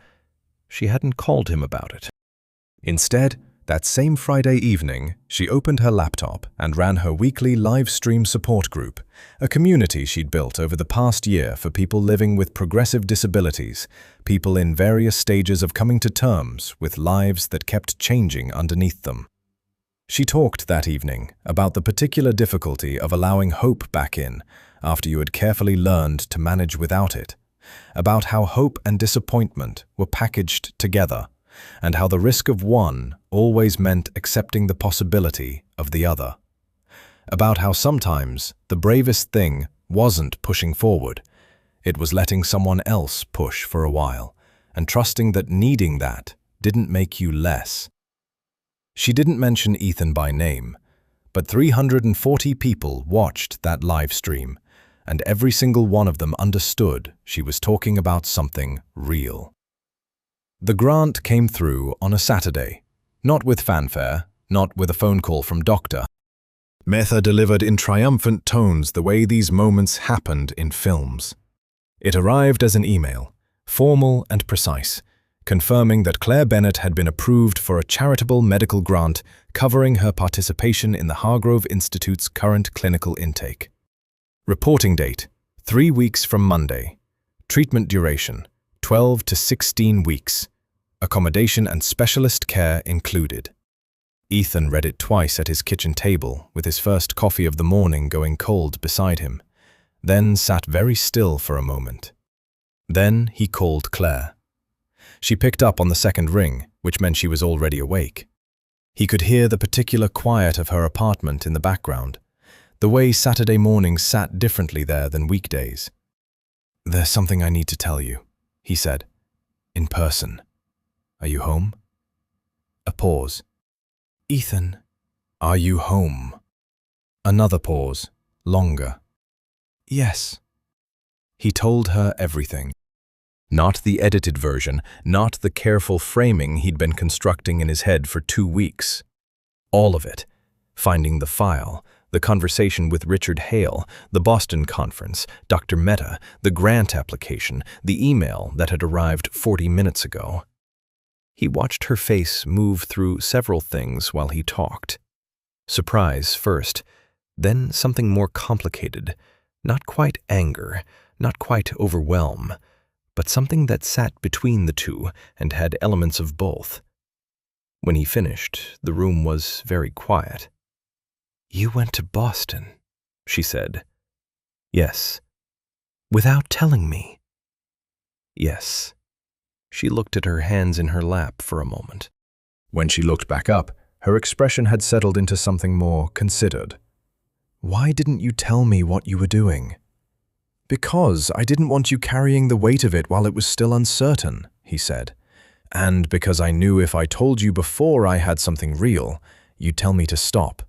She hadn't called him about it. Instead, that same Friday evening, she opened her laptop and ran her weekly live stream support group, a community she'd built over the past year for people living with progressive disabilities, people in various stages of coming to terms with lives that kept changing underneath them. She talked that evening about the particular difficulty of allowing hope back in after you had carefully learned to manage without it, about how hope and disappointment were packaged together, and how the risk of one always meant accepting the possibility of the other. About how sometimes the bravest thing wasn't pushing forward, it was letting someone else push for a while, and trusting that needing that didn't make you less. She didn't mention Ethan by name, but 340 people watched that live stream, and every single one of them understood she was talking about something real. The grant came through on a Saturday, not with fanfare, not with a phone call from Dr. Metha delivered in triumphant tones the way these moments happened in films. It arrived as an email, formal and precise, confirming that Claire Bennett had been approved for a charitable medical grant covering her participation in the Hargrove Institute's current clinical intake. Reporting date, 3 weeks from Monday. Treatment duration, 12 to 16 weeks. Accommodation and specialist care included. Ethan read it twice at his kitchen table, with his first coffee of the morning going cold beside him, then sat very still for a moment. Then he called Claire. She picked up on the second ring, which meant she was already awake. He could hear the particular quiet of her apartment in the background, the way Saturday mornings sat differently there than weekdays. "There's something I need to tell you," he said. "In person. Are you home?" A pause. "Ethan, are you home?" Another pause, longer. "Yes." He told her everything. Not the edited version, not the careful framing he'd been constructing in his head for 2 weeks. All of it. Finding the file, the conversation with Richard Hale, the Boston conference, Dr. Mehta, the grant application, the email that had arrived 40 minutes ago. He watched her face move through several things while he talked. Surprise first, then something more complicated. Not quite anger, not quite overwhelm, but something that sat between the two and had elements of both. When he finished, the room was very quiet. "You went to Boston," she said. "Yes." "Without telling me?" "Yes." She looked at her hands in her lap for a moment. When she looked back up, her expression had settled into something more considered. "Why didn't you tell me what you were doing?" "Because I didn't want you carrying the weight of it while it was still uncertain," he said. "And because I knew if I told you before I had something real, you'd tell me to stop.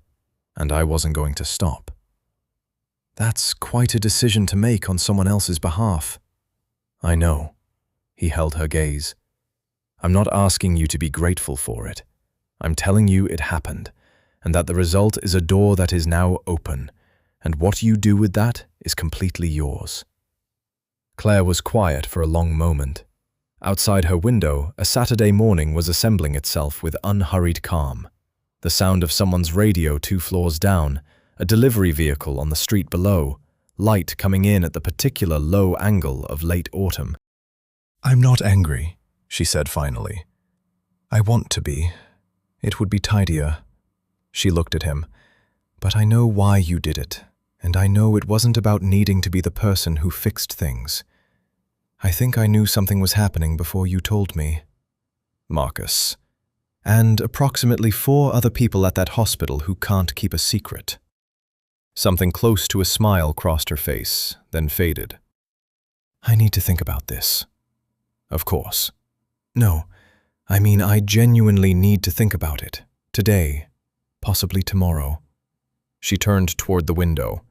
And I wasn't going to stop." "That's quite a decision to make on someone else's behalf." "I know." He held her gaze. "I'm not asking you to be grateful for it. I'm telling you it happened, and that the result is a door that is now open, and what you do with that is completely yours." Claire was quiet for a long moment. Outside her window, a Saturday morning was assembling itself with unhurried calm. The sound of someone's radio 2 floors down, A delivery vehicle on the street below, light coming in at the particular low angle of late autumn. "I'm not angry," she said finally. "I want to be. It would be tidier." She looked at him. "But I know why you did it, and I know it wasn't about needing to be the person who fixed things. I think I knew something was happening before you told me." Marcus. And approximately 4 other people at that hospital who can't keep a secret. Something close to a smile crossed her face, then faded. "I need to think about this." Of course. "No, I mean I genuinely need to think about it. Today, possibly tomorrow." She turned toward the window.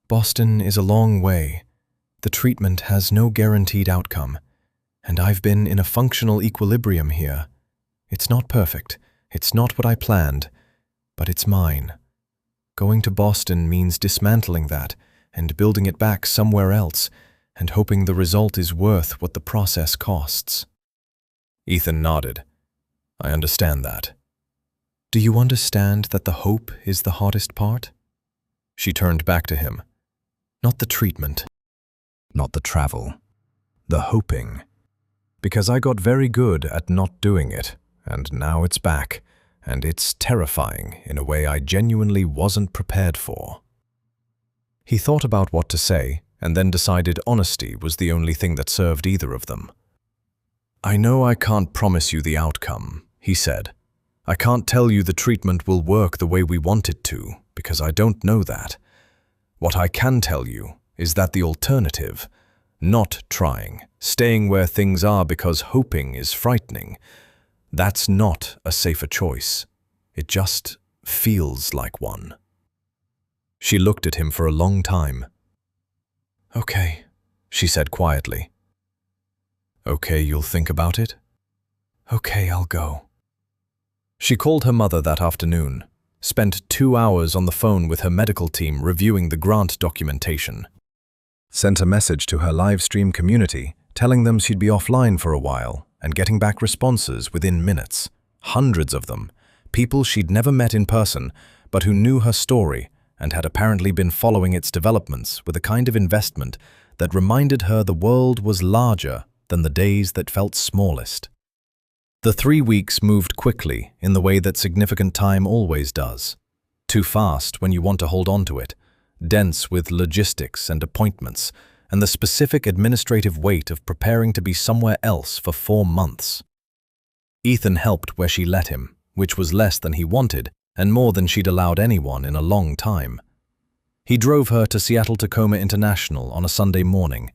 "Boston is a long way. The treatment has no guaranteed outcome, and I've been in a functional equilibrium here. It's not perfect, it's not what I planned, but it's mine. Going to Boston means dismantling that and building it back somewhere else, and hoping the result is worth what the process costs." Ethan nodded. I understand that. "Do you understand that the hope is the hardest part?" She turned back to him. "Not the treatment, not the travel, the hoping. Because I got very good at not doing it, and now it's back, and it's terrifying in a way I genuinely wasn't prepared for." He thought about what to say, and then decided honesty was the only thing that served either of them. "I know I can't promise you the outcome," he said. "I can't tell you the treatment will work the way we want it to, because I don't know that. What I can tell you is that the alternative, not trying, staying where things are because hoping is frightening, that's not a safer choice. It just feels like one." She looked at him for a long time. "Okay," she said quietly. "Okay, you'll think about it?" "Okay, I'll go." She called her mother that afternoon, spent 2 hours on the phone with her medical team reviewing the grant documentation, sent a message to her live stream community telling them she'd be offline for a while and getting back responses within minutes. Hundreds of them, people she'd never met in person, but who knew her story and had apparently been following its developments with a kind of investment that reminded her the world was larger than the days that felt smallest. The 3 weeks moved quickly in the way that significant time always does. Too fast when you want to hold on to it, dense with logistics and appointments, and the specific administrative weight of preparing to be somewhere else for 4 months. Ethan helped where she let him, which was less than he wanted and more than she'd allowed anyone in a long time. He drove her to Seattle-Tacoma International on a Sunday morning.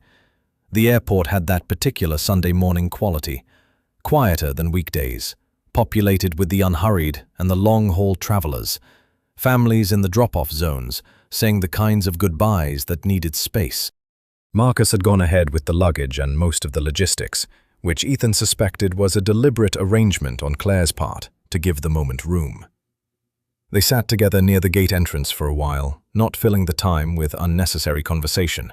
The airport had that particular Sunday morning quality, quieter than weekdays, populated with the unhurried and the long-haul travelers, families in the drop-off zones, saying the kinds of goodbyes that needed space. Marcus had gone ahead with the luggage and most of the logistics, which Ethan suspected was a deliberate arrangement on Claire's part to give the moment room. They sat together near the gate entrance for a while, not filling the time with unnecessary conversation.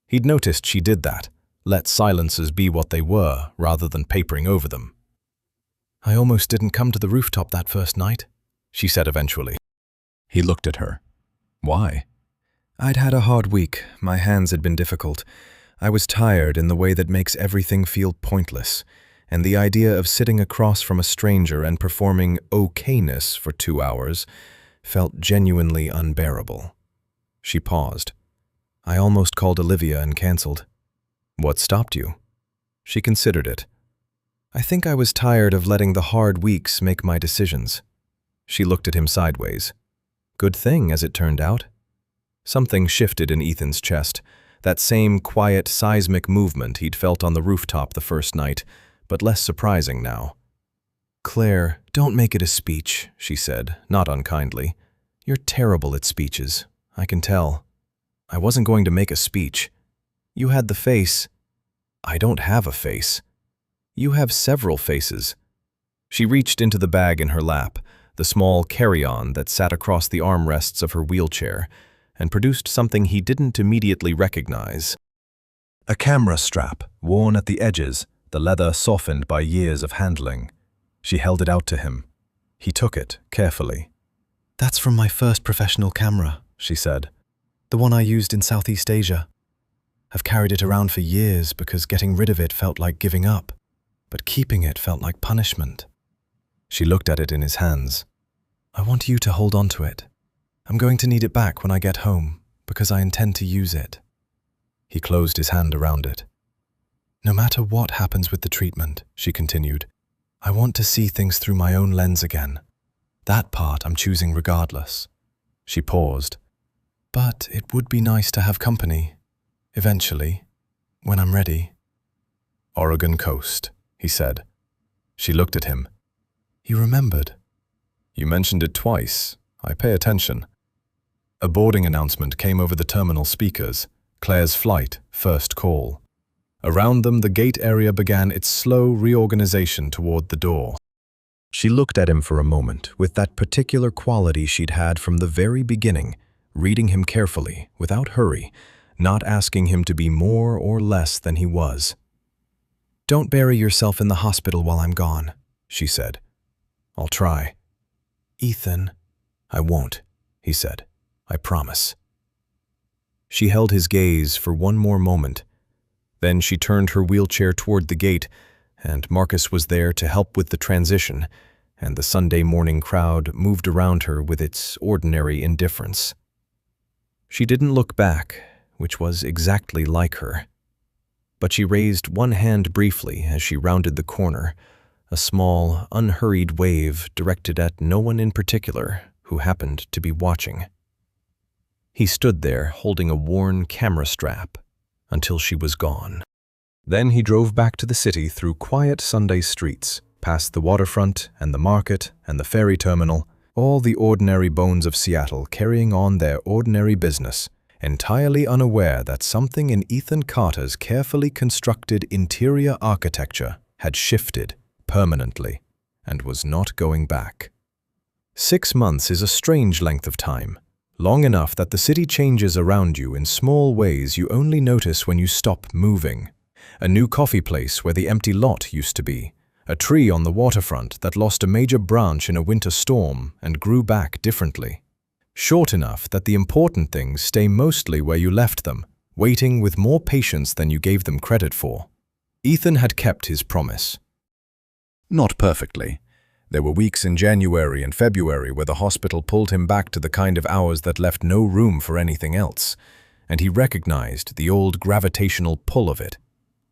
He'd noticed she did that, let silences be what they were rather than papering over them. "I almost didn't come to the rooftop that first night," she said eventually. He looked at her. "Why?" "I'd had a hard week. My hands had been difficult. I was tired in the way that makes everything feel pointless, and the idea of sitting across from a stranger and performing okayness for 2 hours felt genuinely unbearable." She paused. "I almost called Olivia and canceled." "What stopped you?" She considered it. "I think I was tired of letting the hard weeks make my decisions." She looked at him sideways. Good thing, as it turned out. Something shifted in Ethan's chest, that same quiet, seismic movement he'd felt on the rooftop the first night, but less surprising now. "Claire, don't make it a speech," she said, not unkindly. "You're terrible at speeches. I can tell." "I wasn't going to make a speech." "You had the face." "I don't have a face." "You have several faces." She reached into the bag in her lap, the small carry-on that sat across the armrests of her wheelchair, and produced something he didn't immediately recognize. A camera strap, worn at the edges, the leather softened by years of handling. She held it out to him. He took it carefully. That's from my first professional camera, she said. The one I used in Southeast Asia. I've carried it around for years because getting rid of it felt like giving up, but keeping it felt like punishment. She looked at it in his hands. I want you to hold on to it. I'm going to need it back when I get home because I intend to use it. He closed his hand around it. No matter what happens with the treatment, she continued, I want to see things through my own lens again. That part I'm choosing regardless. She paused. But it would be nice to have company. Eventually, when I'm ready. Oregon coast, he said. She looked at him. You remembered? You mentioned it twice. I pay attention. A boarding announcement came over the terminal speakers. Claire's flight, first call. Around them, the gate area began its slow reorganization toward the door. She looked at him for a moment, with that particular quality she'd had from the very beginning, reading him carefully, without hurry, not asking him to be more or less than he was. Don't bury yourself in the hospital while I'm gone, she said. I'll try. Ethan. I won't, he said. I promise. She held his gaze for one more moment. Then she turned her wheelchair toward the gate, and Marcus was there to help with the transition, and the Sunday morning crowd moved around her with its ordinary indifference. She didn't look back, which was exactly like her. But she raised one hand briefly as she rounded the corner, a small, unhurried wave directed at no one in particular who happened to be watching. He stood there holding a worn camera strap until she was gone. Then he drove back to the city through quiet Sunday streets, past the waterfront and the market and the ferry terminal, all the ordinary bones of Seattle carrying on their ordinary business, entirely unaware that something in Ethan Carter's carefully constructed interior architecture had shifted permanently and was not going back. 6 months is a strange length of time, long enough that the city changes around you in small ways you only notice when you stop moving. A new coffee place where the empty lot used to be, a tree on the waterfront that lost a major branch in a winter storm and grew back differently. Short enough that the important things stay mostly where you left them, waiting with more patience than you gave them credit for. Ethan had kept his promise. Not perfectly. There were weeks in January and February where the hospital pulled him back to the kind of hours that left no room for anything else, and he recognized the old gravitational pull of it.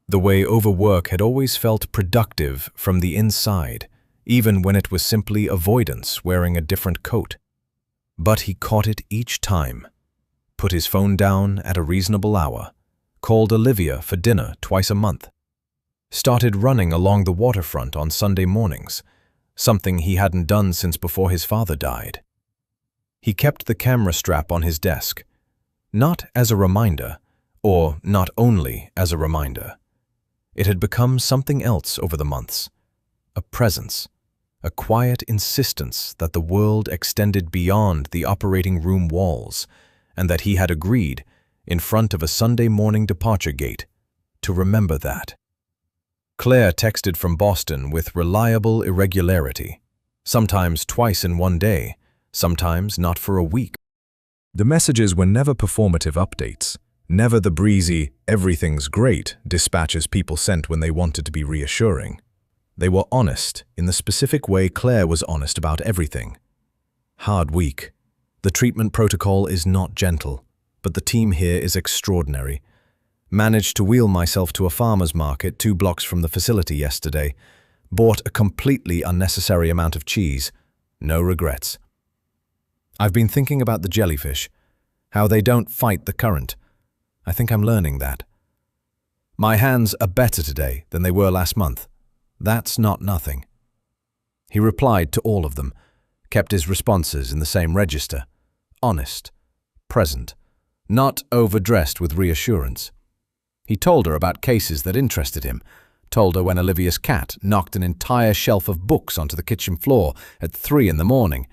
The way overwork had always felt productive from the inside, even when it was simply avoidance wearing a different coat. But he caught it each time, put his phone down at a reasonable hour, called Olivia for dinner twice a month, started running along the waterfront on Sunday mornings, something he hadn't done since before his father died. He kept the camera strap on his desk, not as a reminder, or not only as a reminder. It had become something else over the months, a presence, a quiet insistence that the world extended beyond the operating room walls, and that he had agreed, in front of a Sunday morning departure gate, to remember that. Claire texted from Boston with reliable irregularity, sometimes twice in one day, sometimes not for a week. The messages were never performative updates, never the breezy, everything's great dispatches people sent when they wanted to be reassuring. They were honest in the specific way Claire was honest about everything. Hard week. The treatment protocol is not gentle, but the team here is extraordinary. Managed to wheel myself to a farmer's market 2 blocks from the facility yesterday. Bought a completely unnecessary amount of cheese. No regrets. I've been thinking about the jellyfish, how they don't fight the current. I think I'm learning that. My hands are better today than they were last month. That's not nothing. He replied to all of them, kept his responses in the same register. Honest, present, not overdressed with reassurance. He told her about cases that interested him, told her when Olivia's cat knocked an entire shelf of books onto the kitchen floor at 3 in the morning,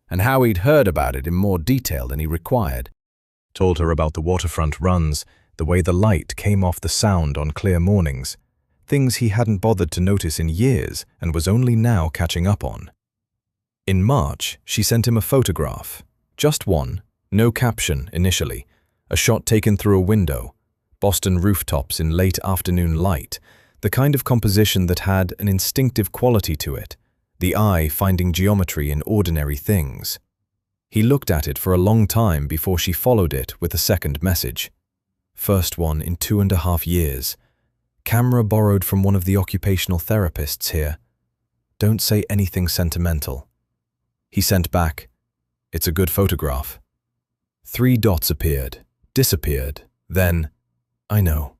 and how he'd heard about it in more detail than he required. Told her about the waterfront runs, the way the light came off the sound on clear mornings, things he hadn't bothered to notice in years and was only now catching up on. In March, she sent him a photograph. Just one, no caption initially, a shot taken through a window, Boston rooftops in late afternoon light, the kind of composition that had an instinctive quality to it, the eye finding geometry in ordinary things. He looked at it for a long time before she followed it with a second message. First one in 2.5 years. Camera borrowed from one of the occupational therapists here. Don't say anything sentimental. He sent back, "It's a good photograph." 3 dots appeared, disappeared, then, "I know."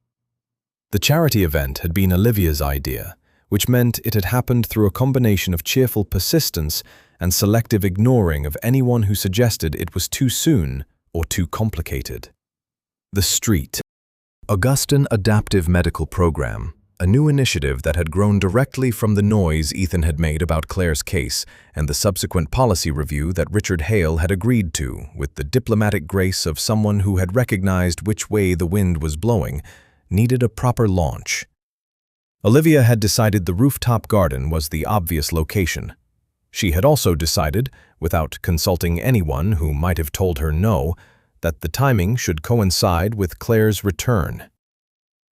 The charity event had been Olivia's idea, which meant it had happened through a combination of cheerful persistence and selective ignoring of anyone who suggested it was too soon or too complicated. The Street. Augustine Adaptive Medical Program, a new initiative that had grown directly from the noise Ethan had made about Claire's case and the subsequent policy review that Richard Hale had agreed to with the diplomatic grace of someone who had recognized which way the wind was blowing, needed a proper launch. Olivia had decided the rooftop garden was the obvious location. She had also decided, without consulting anyone who might have told her no, that the timing should coincide with Claire's return.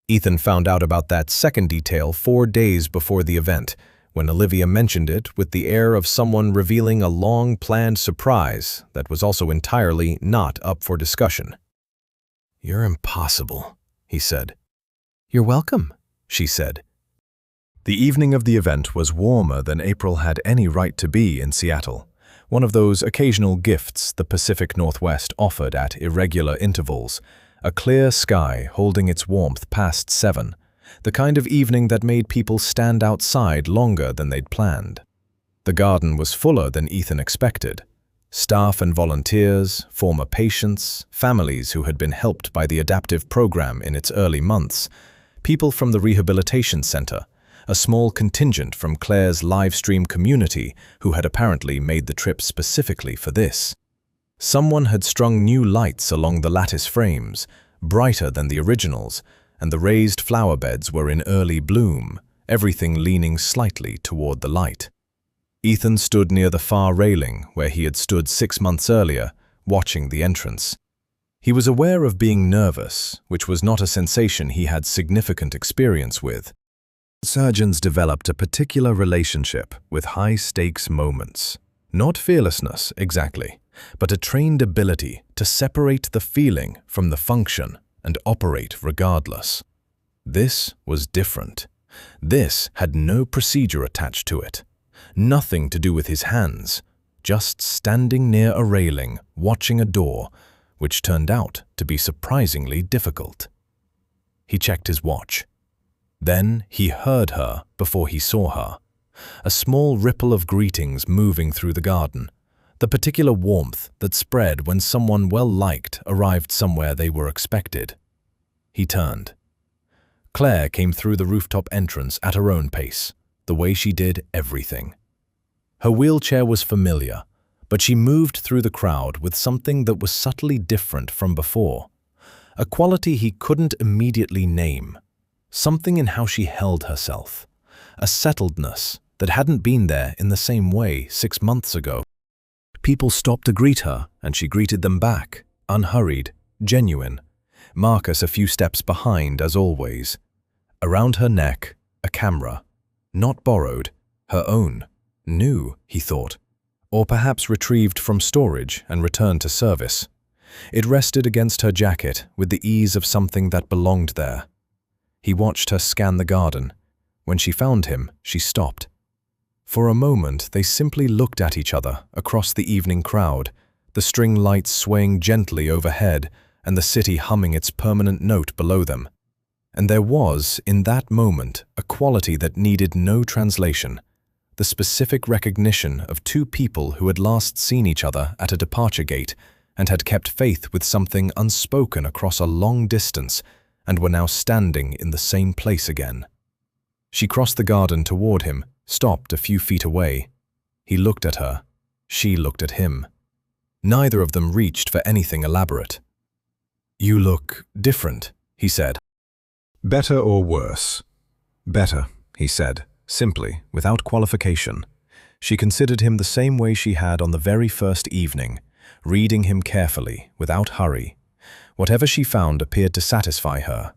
Ethan found out about that second detail 4 days before the event, when Olivia mentioned it with the air of someone revealing a long-planned surprise that was also entirely not up for discussion. "You're impossible," he said. "You're welcome," she said. The evening of the event was warmer than April had any right to be in Seattle, one of those occasional gifts the Pacific Northwest offered at irregular intervals, a clear sky holding its warmth past 7, the kind of evening that made people stand outside longer than they'd planned. The garden was fuller than Ethan expected. Staff and volunteers, former patients, families who had been helped by the adaptive program in its early months, people from the rehabilitation center, a small contingent from Claire's live stream community who had apparently made the trip specifically for this. Someone had strung new lights along the lattice frames, brighter than the originals, and the raised flower beds were in early bloom, everything leaning slightly toward the light. Ethan stood near the far railing where he had stood 6 months earlier, watching the entrance. He was aware of being nervous, which was not a sensation he had significant experience with. Surgeons developed a particular relationship with high-stakes moments. Not fearlessness, exactly, but a trained ability to separate the feeling from the function and operate regardless. This was different. This had no procedure attached to it. Nothing to do with his hands, just standing near a railing, watching a door, which turned out to be surprisingly difficult. He checked his watch. Then he heard her before he saw her. A small ripple of greetings moving through the garden, the particular warmth that spread when someone well-liked arrived somewhere they were expected. He turned. Claire came through the rooftop entrance at her own pace, the way she did everything. Her wheelchair was familiar, but she moved through the crowd with something that was subtly different from before, a quality he couldn't immediately name. Something in how she held herself, a settledness that hadn't been there in the same way 6 months ago. People stopped to greet her, and she greeted them back, unhurried, genuine. Marcus a few steps behind, as always. Around her neck, a camera. Not borrowed, her own. New, he thought. Or perhaps retrieved from storage and returned to service. It rested against her jacket with the ease of something that belonged there. He watched her scan the garden. When she found him, she stopped. For a moment, they simply looked at each other across the evening crowd, the string lights swaying gently overhead and the city humming its permanent note below them. And there was, in that moment, a quality that needed no translation, the specific recognition of 2 people who had last seen each other at a departure gate and had kept faith with something unspoken across a long distance and were now standing in the same place again. She crossed the garden toward him, stopped a few feet away. He looked at her. She looked at him. Neither of them reached for anything elaborate. "You look different," he said. Better or worse? Better, he said, simply, without qualification. She considered him the same way she had on the very first evening, reading him carefully, without hurry. Whatever she found appeared to satisfy her.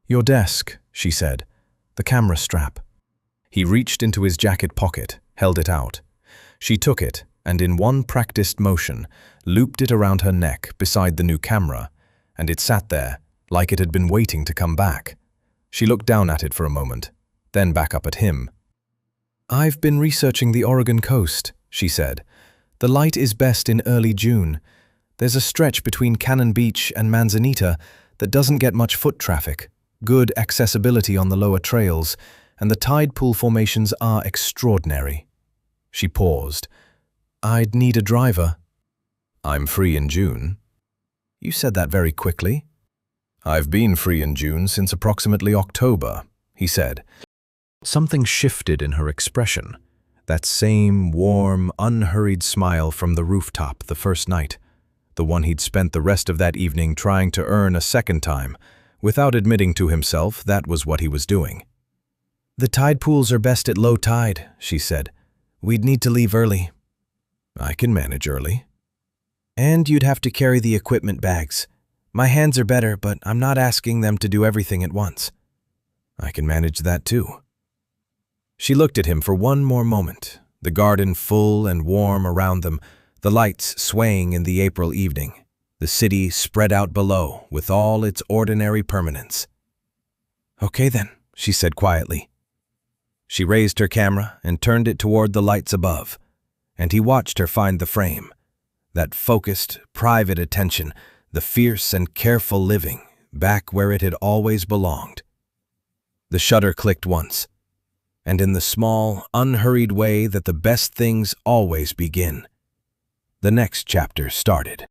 "Your desk," she said. "The camera strap." He reached into his jacket pocket, held it out. She took it, and in one practiced motion, looped it around her neck beside the new camera, and it sat there, like it had been waiting to come back. She looked down at it for a moment, then back up at him. "I've been researching the Oregon coast," she said. "The light is best in early June. There's a stretch between Cannon Beach and Manzanita that doesn't get much foot traffic, good accessibility on the lower trails, and the tide pool formations are extraordinary." She paused. "I'd need a driver." "I'm free in June." "You said that very quickly." "I've been free in June since approximately October," he said. Something shifted in her expression. That same warm, unhurried smile from the rooftop the first night. The one he'd spent the rest of that evening trying to earn a second time, without admitting to himself that was what he was doing. "The tide pools are best at low tide," she said. "We'd need to leave early." "I can manage early." "And you'd have to carry the equipment bags. My hands are better, but I'm not asking them to do everything at once." "I can manage that too." She looked at him for one more moment, the garden full and warm around them, the lights swaying in the April evening, the city spread out below with all its ordinary permanence. "Okay then," she said quietly. She raised her camera and turned it toward the lights above, and he watched her find the frame, that focused, private attention, the fierce and careful living, back where it had always belonged. The shutter clicked once, and in the small, unhurried way that the best things always begin, the next chapter started.